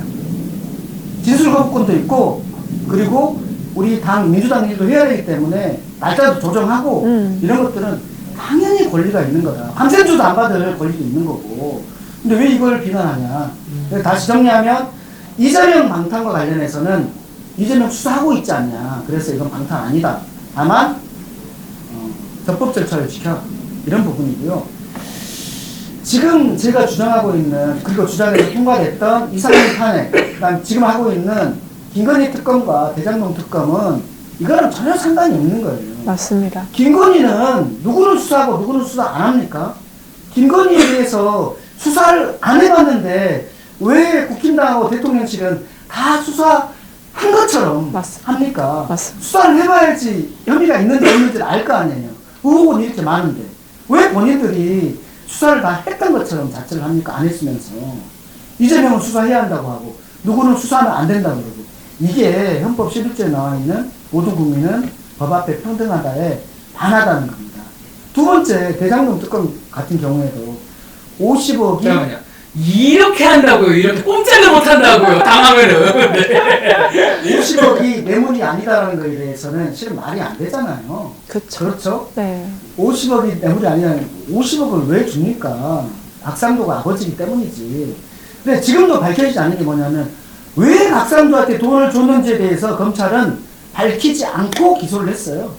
진술 거부권도 있고 그리고 우리 당 민주당 일도 해야 되기 때문에 날짜도 조정하고 이런 것들은 당연히 권리가 있는 거다. 감센주도 안 받을 권리도 있는 거고. 근데 왜 이걸 비난하냐. 다시 정리하면 이재명 방탄과 관련해서는 이재명 수사하고 있지 않냐. 그래서 이건 방탄 아니다. 다만 적법 절차를 지켜. 이런 부분이고요. 지금 제가 주장하고 있는 그리고 주장에서 통과됐던 이상민 탄핵 그다음 지금 하고 있는 김건희 특검과 대장동 특검은 이거랑 전혀 상관이 없는 거예요. 맞습니다. 김건희는 누구는 수사하고 누구는 수사 안 합니까? 김건희에 대해서 수사를 안 해봤는데 왜 국힘당하고 대통령실은 다 수사한 것처럼 맞습니다. 합니까? 맞습니다. 수사를 해봐야지 혐의가 있는지 없는지를 알 거 아니에요. 의혹은 이렇게 많은데 왜 본인들이 수사를 다 했던 것처럼 자체를 합니까? 안 했으면서. 이재명은 수사해야 한다고 하고 누구는 수사하면 안 된다고 그러고 이게 헌법 11조에 나와 있는 모든 국민은 법 앞에 평등하다에 반하다는 겁니다. 두 번째 대장동 특검 같은 경우에도 50억이 잠깐만요. 이렇게 한다고요. 이렇게 꼼짝을 못 한다고요. 당하면은. 네. 50억이 뇌물이 아니다라는 거에 대해서는 실은 말이 안 되잖아요. 그렇죠. 그렇죠? 네. 50억이 뇌물이 아니라 50억을 왜 줍니까? 박상도가 아버지이기 때문이지. 근데 지금도 밝혀지지 않는 게 뭐냐면 왜 박상도한테 돈을 줬는지에 대해서 검찰은 밝히지 않고 기소를 했어요.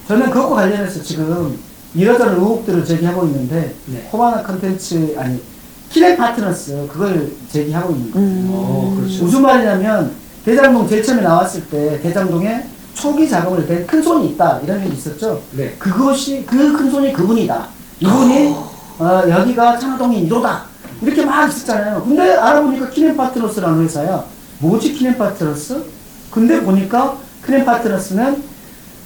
저는 그것과 관련해서 지금 이러저런 의혹들을 제기하고 있는데 네. 코바나 컨텐츠 아니 키넨 파트너스 그걸 제기하고 있는 거예요. 그렇죠. 무슨 말이냐면 대장동 제일 처음에 나왔을 때 대장동에 초기 작업을 된 큰 손이 있다 이런 얘기 있었죠. 네. 그것이 그 큰 손이 그분이다. 이분이 여기가 창동이 1호다 이렇게 막 있었잖아요. 근데 알아보니까 키넨 파트너스라는 회사야. 뭐지 키넨 파트너스? 근데 보니까 키넨 파트너스는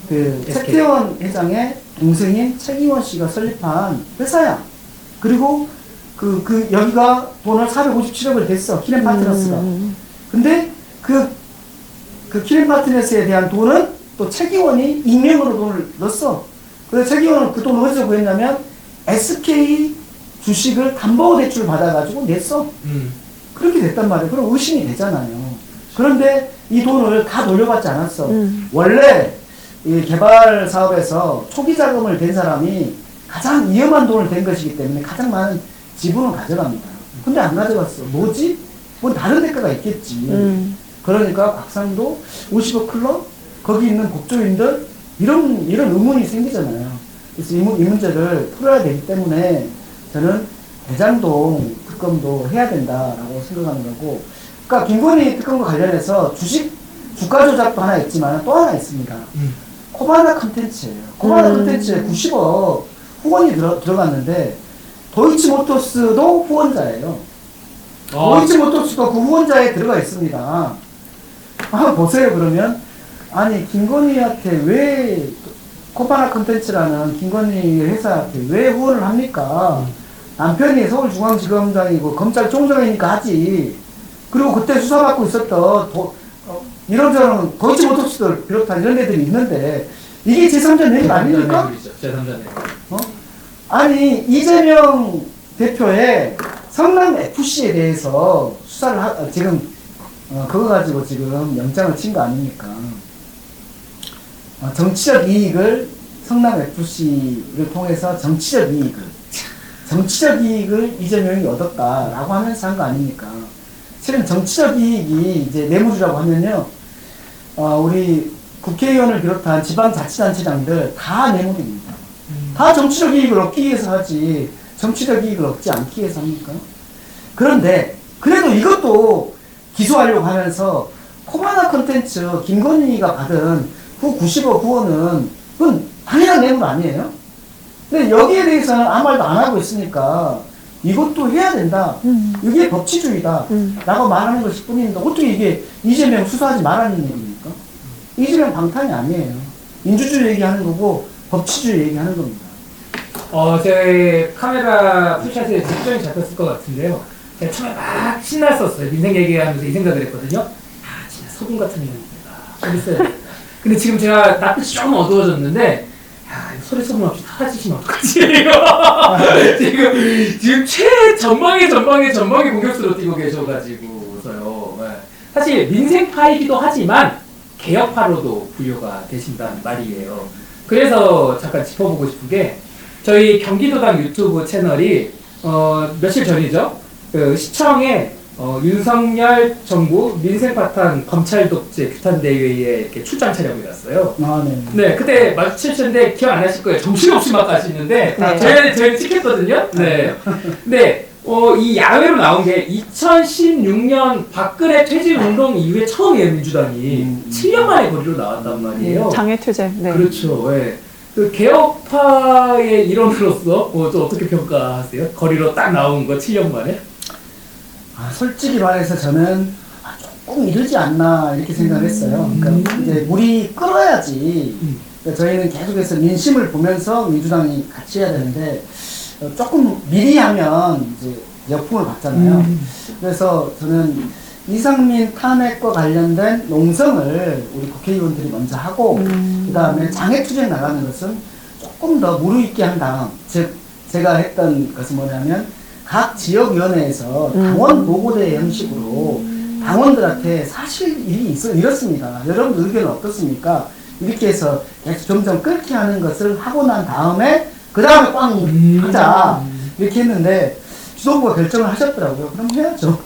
그 SK. 최태원 회장의 동생인 최기원 씨가 설립한 회사야. 그리고 그 여기가 돈을 457억을 냈어 키넨 파트너스가. 근데 그 키넨 파트너스에 대한 돈은 또 최기원이 익명으로 돈을 넣었어. 그래서 최기원은 그 돈을 어디서 구했냐면 SK 주식을 담보대출 받아가지고 냈어. 그렇게 됐단 말이에요. 그럼 의심이 되잖아요. 그런데 이 돈을 다 돌려받지 않았어. 원래 이 개발 사업에서 초기 자금을 댄 사람이 가장 위험한 돈을 댄 것이기 때문에 가장 많은 지분을 가져갑니다. 근데 안 가져갔어. 뭐지? 뭐 다른 대가가 있겠지. 그러니까 박상도 50억 클럽 거기 있는 국조인들 이런 의문이 생기잖아요. 그래서 이 문제를 풀어야 되기 때문에 저는 대장동 특검도 해야 된다라고 생각하는 거고. 그러니까 김건희 특검과 관련해서 주가 조작도 하나 있지만 또 하나 있습니다. 코바나 컨텐츠예요. 코바나 컨텐츠에 90억 후원이 들어갔는데 도이치모터스도 후원자예요. 도이치모터스도 그 후원자에 들어가 있습니다. 한번 보세요. 그러면 아니 김건희한테 왜 코바나 컨텐츠라는 김건희 회사한테 왜 후원을 합니까? 남편이 서울중앙지검장이고 검찰총장이니까 하지. 그리고 그때 수사받고 있었던 이런저런 도이치모터스를 비롯한 이런 애들이 있는데 이게 제3자 내용 아닙니까? 제3자 내용. 아니 이재명 대표의 성남 FC에 대해서 수사를 지금 그거 가지고 지금 영장을 친 거 아닙니까? 정치적 이익을 성남 FC를 통해서 정치적 이익을 이재명이 얻었다라고 하면서 한 거 아닙니까? 실은 정치적 이익이 이제 뇌물이라고 하면요, 우리 국회의원을 비롯한 지방자치단체장들 다 뇌물입니다. 다 정치적 이익을 얻기 위해서 하지 정치적 이익을 얻지 않기 위해서 합니까? 그런데 그래도 이것도 기소하려고 하면서 코바나 컨텐츠 김건희가 받은 그 90억 후원은 그건 당연한 뇌물 아니에요? 근데 여기에 대해서는 아무 말도 안 하고 있으니까 이것도 해야 된다. 이게 법치주의다. 라고 말하는 것일 뿐인데 어떻게 이게 이재명 수사하지 말라는 얘기입니까? 이재명 방탄이 아니에요. 민주주의 얘기하는 거고 법치주의 얘기하는 겁니다. 제 카메라 풀샷에 집중이 잡혔을 것 같은데요. 제가 처음에 막 신났었어요. 민생 얘기하면서 이 생각을 했거든요. 진짜 소금 같은 인간이다. 그랬어요. 근데 지금 제가 낯빛이 조금 어두워졌는데, 소리 소금 없이 사라지시면 어떡하지? 지금 전방에 공격수로 뛰고 계셔가지고서요. 사실 민생파이기도 하지만 개혁파로도 분류가 되신다는 말이에요. 그래서 잠깐 짚어보고 싶은 게 저희 경기도당 유튜브 채널이 며칠 전이죠. 그 시청에 윤석열 정부 민생파탄 검찰 독재 규탄 대회에 이렇게 출장 촬영이 났어요. 네. 네, 그때 마주치셨는데 기억 안 나실 거예요. 정신없이 막 가시는데 네. 저희 찍혔거든요. 네. 근데 이 야외로 나온 게 2016년 박근혜 퇴진운동 이후에 처음이에요. 민주당이 7년 만에 거리로 나왔단 말이에요. 장애투쟁. 네. 그렇죠. 네. 그 개혁파의 일원으로서 또 어떻게 평가하세요? 거리로 딱 나온 거 7년 만에? 솔직히 말해서 저는 조금 이르지 않나 이렇게 생각을 했어요. 그러니까 이제 물이 끓어야지. 그러니까 저희는 계속해서 민심을 보면서 민주당이 같이 해야 되는데 조금 미리 하면 이제 역풍을 받잖아요. 그래서 저는 이상민 탄핵과 관련된 농성을 우리 국회의원들이 먼저 하고 그 다음에 장애투쟁 나가는 것은 조금 더 무르익게 한 다음, 즉 제가 했던 것은 뭐냐면 각 지역위원회에서 당원 보고대 형식으로 당원들한테 사실이 이렇습니다. 여러분 의견은 어떻습니까? 이렇게 해서 계속 점점 끓게 하는 것을 하고 난 다음에 그 다음에 꽝 하자 이렇게 했는데 지도부가 결정을 하셨더라고요. 그럼 해야죠.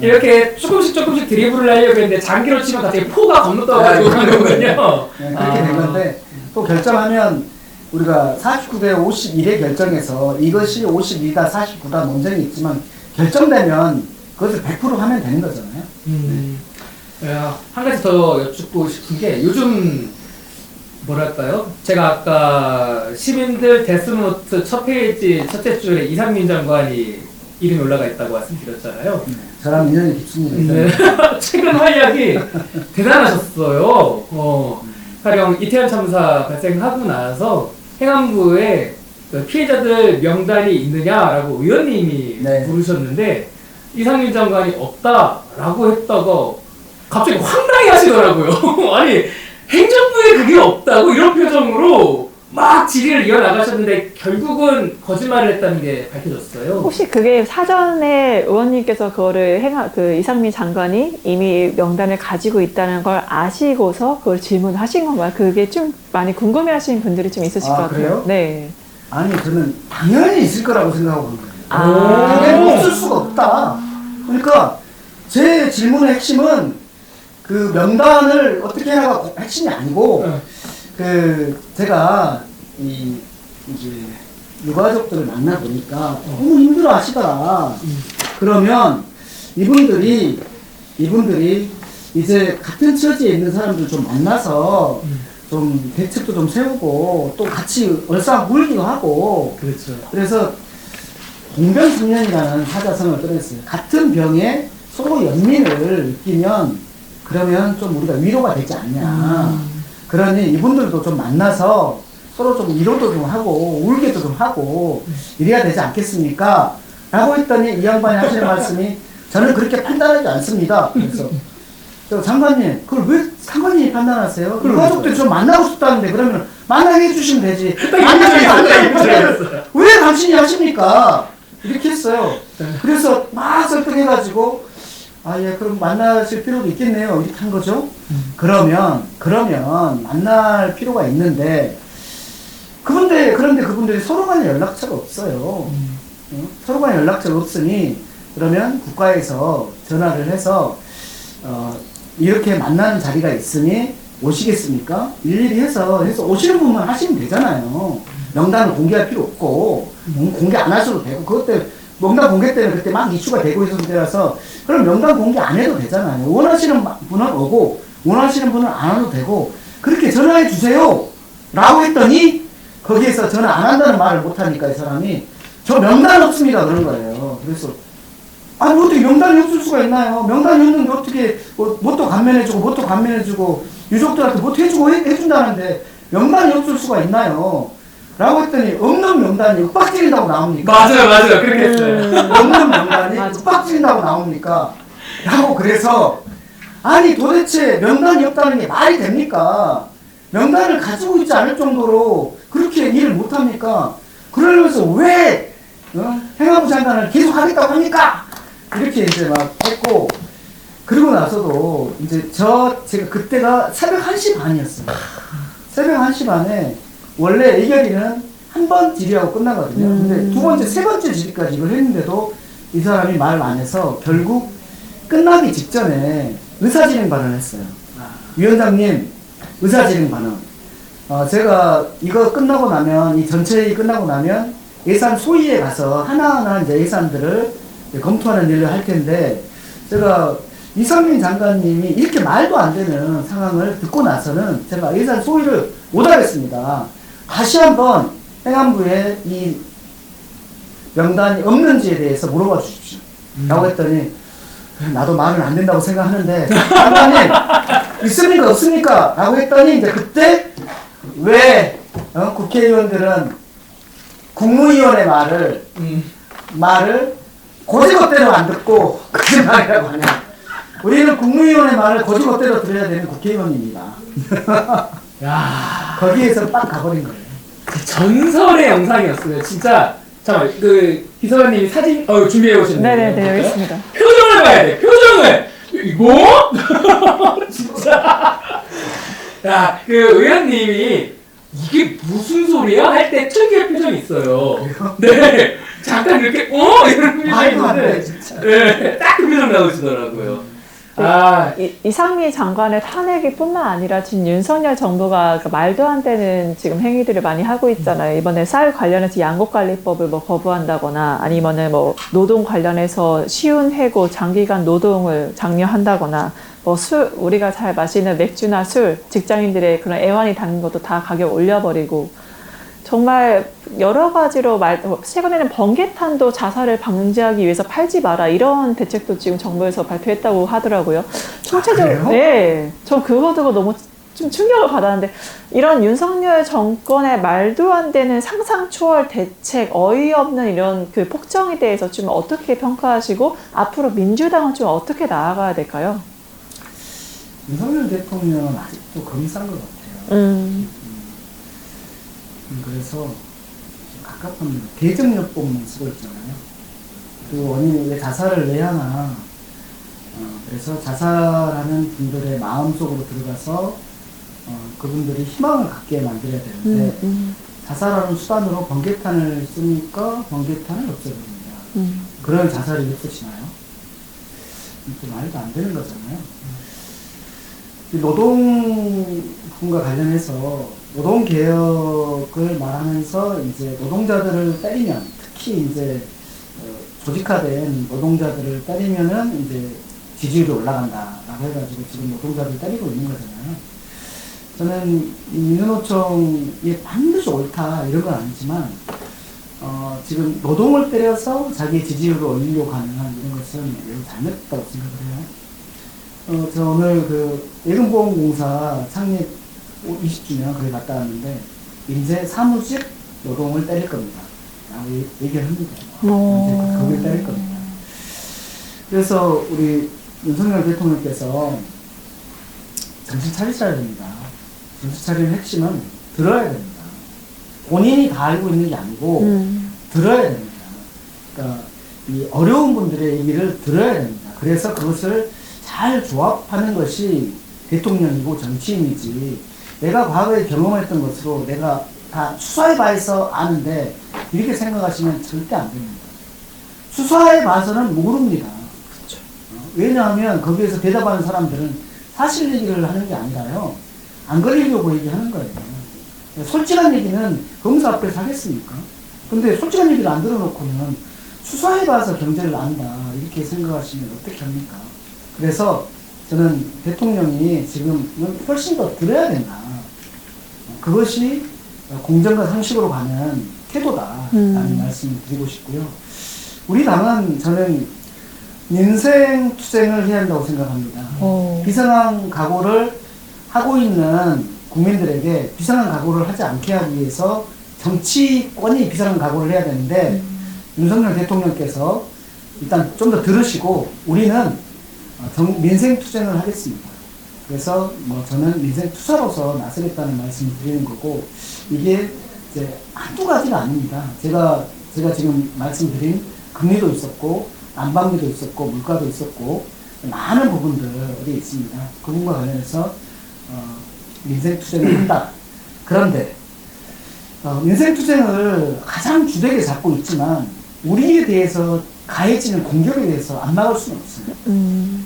이렇게 조금씩 드리블을 하려고 했는데 장기로 치면 갑자기 포가 건너떠가지고 간 거거든요. 네, 그렇게 된 건데 또 결정하면 우리가 49대 51의 결정에서 이것이 52다 49다 논쟁이 있지만 결정되면 그것을 100% 하면 되는 거잖아요. 한 가지 더 여쭙고 싶은 게 요즘 뭐랄까요? 제가 아까 시민들 데스노트 첫 페이지 첫째 줄에 이상민 장관이 이름이 올라가 있다고 말씀드렸잖아요. 저랑 인연이 깊습니다. 네. 최근 활약이 대단하셨어요. 가령 이태원 참사 발생하고 나서 행안부에 그 피해자들 명단이 있느냐라고 의원님이 네. 물으셨는데 이상민 장관이 없다라고 했다가 갑자기 황당해 하시더라고요. 아니 행정부에 그게 없다고 이런 표정으로 막 질의를 이어나가셨는데 결국은 거짓말을 했다는 게 밝혀졌어요. 혹시 그게 사전에 의원님께서 그거를 그 이상민 장관이 이미 명단을 가지고 있다는 걸 아시고서 그걸 질문하신 건가요? 그게 좀 많이 궁금해하시는 분들이 좀 있으실 것 같아요. 그래요? 네. 아니 저는 당연히 있을 거라고 생각하고 한 거예요. 아. 당연히 없을 수가 없다. 그러니까 제 질문의 핵심은 그 명단을 어떻게 해나가 핵심이 아니고 그 제가 이제 유가족들을 만나 보니까 너무 힘들어 하시더라. 그러면 이분들이 이제 같은 처지에 있는 사람들 좀 만나서 좀 대책도 좀 세우고 또 같이 얼싸물기도 하고 그렇죠. 그래서 공병상련이라는 사자성을 꺼냈어요. 같은 병에 서로 연민을 느끼면 그러면 좀 우리가 위로가 되지 않냐. 그러니 이분들도 좀 만나서 서로 좀 위로도 좀 하고 울게도 좀 하고 이래야 되지 않겠습니까? 라고 했더니 이 양반이 하시는 말씀이 저는 그렇게 판단하지 않습니다. 그래서 장관님 그걸 왜 장관님이 판단하세요? 그 가족들이 좀 만나고 싶다는데 그러면 만나게 해주시면 되지. 만나게 안 되면 왜 당신이 하십니까? 이렇게 했어요. 그래서 막 설득해가지고 예, 그럼 만나실 필요도 있겠네요. 이렇게 한 거죠. 그러면 만날 필요가 있는데 그런데 그분들이 서로 간에 연락처가 없어요. 서로 간에 연락처가 없으니 그러면 국가에서 전화를 해서 이렇게 만나는 자리가 있으니 오시겠습니까? 일일이 해서 오시는 분만 하시면 되잖아요. 명단을 공개할 필요 없고 공개 안 하셔도 되고 그것 때문에 명단 공개 때는 그때 막 이슈가 되고 있었을 때라서 그럼 명단 공개 안 해도 되잖아요. 원하시는 분은 오고 원하시는 분은 안 와도 되고 그렇게 전화해 주세요 라고 했더니 거기에서 전화 안 한다는 말을 못하니까 이 사람이 저 명단 없습니다 그런 거예요. 그래서 아니 어떻게 명단이 없을 수가 있나요? 명단이 없는데 어떻게 뭣도 감면해주고 뭣도 감면해주고 유족들한테 뭣도 해준다는데 명단이 없을 수가 있나요? 라고 했더니 없는 명단이 윽박지른다고 나옵니까? 맞아요. 그렇게 했어요. 없는 명단이 윽박지른다고 나옵니까? 라고 그래서 아니 도대체 명단이 없다는 게 말이 됩니까? 명단을 가지고 있지 않을 정도로 그렇게 일을 못합니까? 그러면서 왜 행안부 장관을 계속 하겠다고 합니까? 이렇게 이제 막 했고 그리고 나서도 이제 제가 그때가 새벽 1시 반이었어요. 새벽 1시 반에 원래 의결위는 한 번 질의하고 끝나거든요. 근데 두 번째, 세 번째 질의까지 이걸 했는데도 이 사람이 말 안 해서 결국 끝나기 직전에 의사진행 발언을 했어요. 위원장님, 의사진행 발언. 제가 이거 끝나고 나면, 이 전체 회의 끝나고 나면 예산 소위에 가서 하나하나 이제 예산들을 검토하는 일을 할 텐데, 제가 이상민 장관님이 이렇게 말도 안 되는 상황을 듣고 나서는 제가 예산 소위를 못 하겠습니다. 다시 한번 행안부에 이 명단이 없는지에 대해서 물어봐 주십시오. 라고 했더니 나도 말은 안 된다고 생각하는데 장관님 있습니까 없습니까? 라고 했더니 이제 그때 왜 국회의원들은 국무위원의 말을 고지것대로 안 듣고 거짓말이라고 하냐. 우리는 국무위원의 말을 고지것대로 들어야 되는 국회의원입니다. 야, 거기에서 빡 가버린 거예요. 전설의 영상이었어요. 진짜 잠깐만 그 비서관님이 사진 준비해 오셨는데. 네네네 여기 있습니다. 표정을 봐야 돼. 표정을 이거 진짜. 야, 그 의원님이 이게 무슨 소리야 할 때 특유의 표정이 있어요. 네. 잠깐 이렇게 이런 표정이 말도 안 돼, 있는데 진짜. 네, 딱그 표정 나오시더라고요. 이상미 장관의 탄핵이 뿐만 아니라 지금 윤석열 정부가 그 말도 안 되는 지금 행위들을 많이 하고 있잖아요. 이번에 쌀 관련해서 양곡관리법을 뭐 거부한다거나 아니면은 뭐 노동 관련해서 쉬운 해고 장기간 노동을 장려한다거나 뭐 우리가 잘 마시는 맥주나 술 직장인들의 그런 애환이 닿는 것도 다 가격 올려버리고 정말 여러 가지로 최근에는 번개탄도 자살을 방지하기 위해서 팔지 마라 이런 대책도 지금 정부에서 발표했다고 하더라고요. 총체적으로 네, 저 그거 듣고 너무 좀 충격을 받았는데 이런 윤석열 정권의 말도 안 되는 상상 초월 대책, 어이없는 이런 그 폭정에 대해서 좀 어떻게 평가하시고 앞으로 민주당은 좀 어떻게 나아가야 될까요? 윤석열 대통령은 아직도 검사인 것 같아요. 그래서 가깝은 대정요법만 쓰고 있잖아요. 그 원인이 왜 자살을 왜 하나. 그래서 자살하는 분들의 마음속으로 들어가서 그분들이 희망을 갖게 만들어야 되는데 자살하는 수단으로 번개탄을 쓰니까 번개탄을 없애버립니다. 그런 자살이 없으시나요? 또 말도 안 되는 거잖아요. 노동분과 관련해서 노동개혁을 말하면서 이제 노동자들을 때리면, 특히 이제 조직화된 노동자들을 때리면은 이제 지지율이 올라간다라고 해가지고 지금 노동자들 때리고 있는 거잖아요. 저는 민주노총이 반드시 옳다 이런 건 아니지만 지금 노동을 때려서 자기 지지율을 올리려고 하는 이런 것은 매우 잘못됐다고 생각을 해요. 저 오늘 그 예금보험공사 창립 20주년 거기 갔다 왔는데 이제 사무직 노동을 때릴 겁니다. 라고 얘기를 합니다. 이제 거기를 때릴 겁니다. 그래서 우리 윤석열 대통령께서 정신 차리셔야 됩니다. 정신 차리는 핵심은 들어야 됩니다. 본인이 다 알고 있는 게 아니고 들어야 됩니다. 그러니까 이 어려운 분들의 얘기를 들어야 됩니다. 그래서 그것을 잘 조합하는 것이 대통령이고 정치인이지, 내가 과거에 경험했던 것으로 내가 다 수사해봐서 아는데 이렇게 생각하시면 절대 안 됩니다. 수사해봐서는 모릅니다. 그렇죠. 왜냐하면 거기에서 대답하는 사람들은 사실 얘기를 하는 게 아니라요, 안 걸리려고 얘기하는 거예요. 솔직한 얘기는 검사 앞에서 하겠습니까? 근데 솔직한 얘기를 안 들어놓고는 수사해봐서 경제를 안다 이렇게 생각하시면 어떻게 합니까? 그래서 저는 대통령이 지금은 훨씬 더 들어야 된다. 그것이 공정과 상식으로 가는 태도다라는 말씀을 드리고 싶고요. 우리 당은 저는 민생투쟁을 해야 한다고 생각합니다. 비상한 각오를 하고 있는 국민들에게 비상한 각오를 하지 않게 하기 위해서 정치권이 비상한 각오를 해야 되는데 윤석열 대통령께서 일단 좀 더 들으시고 우리는 민생투쟁을 하겠습니다. 그래서 뭐 저는 민생투사로서 나서겠다는 말씀을 드리는 거고, 이게 이제 한두 가지가 아닙니다. 제가 지금 말씀드린 금리도 있었고 난방비도 있었고 물가도 있었고 많은 부분들이 있습니다. 그 부분과 관련해서 민생투쟁을 한다. 그런데 민생투쟁을 가장 주되게 잡고 있지만 우리에 대해서 가해지는 공격에 대해서 안 막을 수는 없습니다.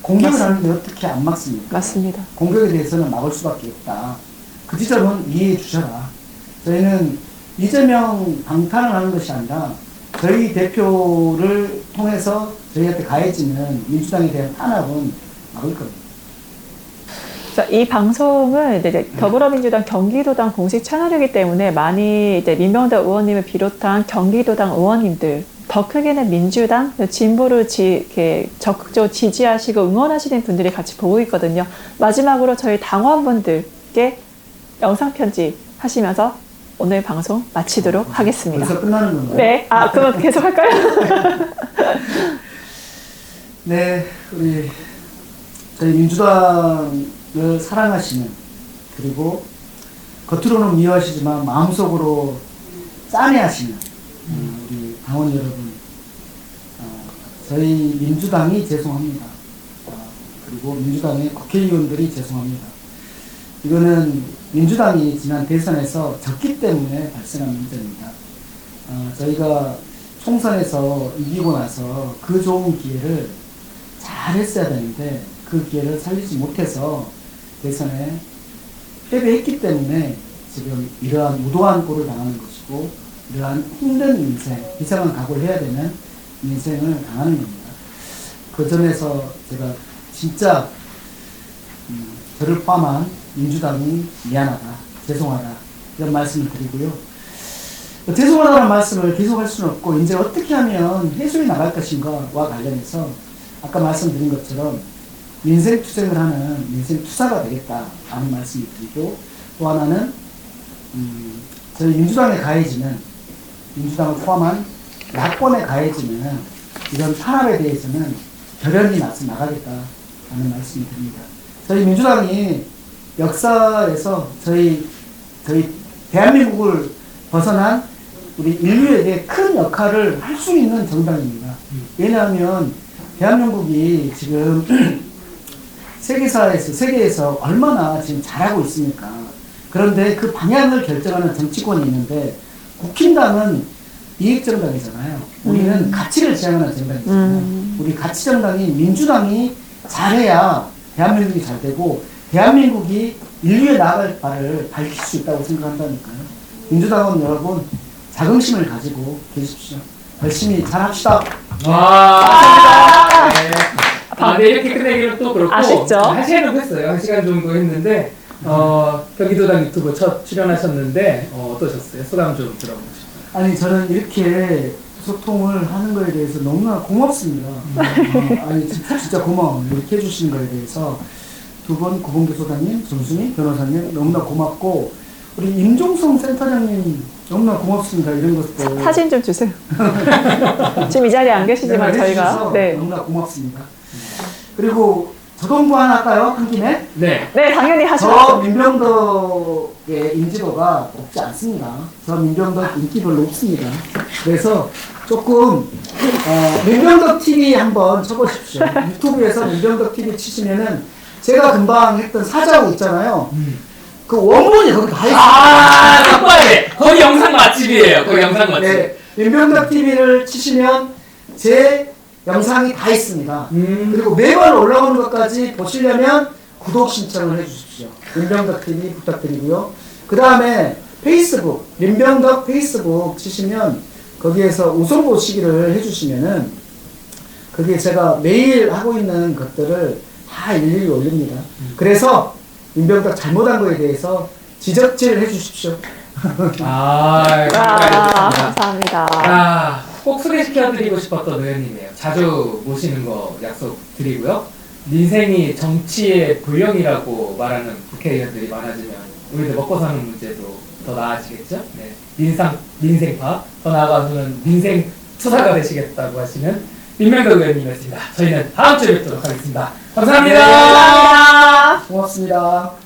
공격을 하는데 어떻게 안 막습니까? 맞습니다. 공격에 대해서는 막을 수밖에 없다. 그 지점은 이해해 주셔라. 저희는 이재명 방탄을 하는 것이 아니라 저희 대표를 통해서 저희한테 가해지는 민주당에 대한 탄압은 막을 겁니다. 자, 이 방송은 이제 더불어민주당 경기도당 공식 채널이기 때문에 많이 이제 민병대 의원님을 비롯한 경기도당 의원님들, 더 크게는 민주당, 진보를 이렇게 적극적으로 지지하시고 응원하시는 분들이 같이 보고 있거든요. 마지막으로 저희 당원분들께 영상편지 하시면서 오늘 방송 마치도록 하겠습니다. 벌써 끝나는 건가요? 네. 그럼 계속 할까요? 네, 저희 민주당을 사랑하시는, 그리고 겉으로는 미워하시지만 마음속으로 짠해하시는 우리 당원 여러분, 저희 민주당이 죄송합니다. 그리고 민주당의 국회의원들이 죄송합니다. 이거는 민주당이 지난 대선에서 졌기 때문에 발생한 문제입니다. 저희가 총선에서 이기고 나서 그 좋은 기회를 잘 했어야 되는데 그 기회를 살리지 못해서 대선에 패배했기 때문에 지금 이러한 무도한 꼴을 당하는 것이고 이러한 힘든 인생, 비상한 각오를 해야 되는 인생을 당하는 겁니다. 그 점에서 제가 진짜 저를 포함한 민주당이 미안하다, 죄송하다 이런 말씀을 드리고요. 죄송하다는 말씀을 계속할 수는 없고 이제 어떻게 하면 해소해 나갈 것인가와 관련해서 아까 말씀드린 것처럼 민생 투쟁을 하는 민생 투사가 되겠다라는 말씀을 드리고 또 하나는 저희 민주당에 가해지는 민주당을 포함한 야권에 가해지는 이런 탄압에 대해서는 결연히 나가겠다라는 말씀을 드립니다. 저희 민주당이 역사에서 저희 대한민국을 벗어난 우리 인류에게 큰 역할을 할 수 있는 정당입니다. 왜냐하면 대한민국이 지금 세계에서 얼마나 지금 잘하고 있습니까? 그런데 그 방향을 결정하는 정치권이 있는데 국힘당은 이익정당이잖아요. 우리는 가치를 지향하는 정당이잖아요. 우리 가치정당이 민주당이 잘해야 대한민국이 잘 되고 대한민국이 인류에 나아갈 바를 밝힐 수 있다고 생각한다니까요. 민주당은 여러분 자긍심을 가지고 계십시오. 열심히 잘합시다. 와. 네. 네, 이렇게 끝내기는 또 그렇고 아쉽죠? 1시간 했어요. 1시간 정도 했는데 경기도당 유튜브 첫 출연하셨는데 어떠셨어요? 소감 좀 들어보시죠. 아니 저는 이렇게 소통을 하는 거에 대해서 너무나 고맙습니다. 아니 진짜 고마워요. 이렇게 해주시는 거에 대해서 두 분 구봉규 소장님, 정순희 변호사님 너무나 고맙고 우리 임종성 센터장님 너무나 고맙습니다. 이런 것들 사진 좀 주세요. 지금 이 자리에 안 계시지만 저희가 너무나 고맙습니다. 그리고 저도 홍보 하나 할까요? 한 김에? 네. 네, 당연히 저 하시죠. 민병덕의 인지도가 높지 않습니다. 저 민병덕 인기 별로 없습니다. 그래서 조금 민병덕 TV 한번 쳐보십시오. 유튜브에서 민병덕 TV 치시면은 제가 금방 했던 사자고 있잖아요. 그 원본이 거기 다 있어요. 삭발해. 거기 영상 맛집이에요. 거기 영상 맛집. 네, 민병덕 TV를 치시면 제 영상이 다 있습니다. 그리고 매번 올라오는 것까지 보시려면 구독 신청을 해주십시오. 민병덕 TV 부탁드리고요. 그 다음에 페이스북, 민병덕 페이스북 치시면 거기에서 우선 보시기를 해주시면은 그게 제가 매일 하고 있는 것들을 다 일일이 올립니다. 그래서 민병덕 잘못한 거에 대해서 지적질 해주십시오. 감사합니다. 꼭 소개시켜드리고 싶었던 의원님이에요. 자주 모시는 거 약속드리고요. 민생이 정치의 불령이라고 말하는 국회의원들이 많아지면 우리들 먹고 사는 문제도 더 나아지겠죠? 네. 민생파, 더 나아가서는 민생 투사가 되시겠다고 하시는 민병덕 의원님이었습니다. 저희는 다음 주에 뵙도록 하겠습니다. 감사합니다. 감사합니다. 고맙습니다.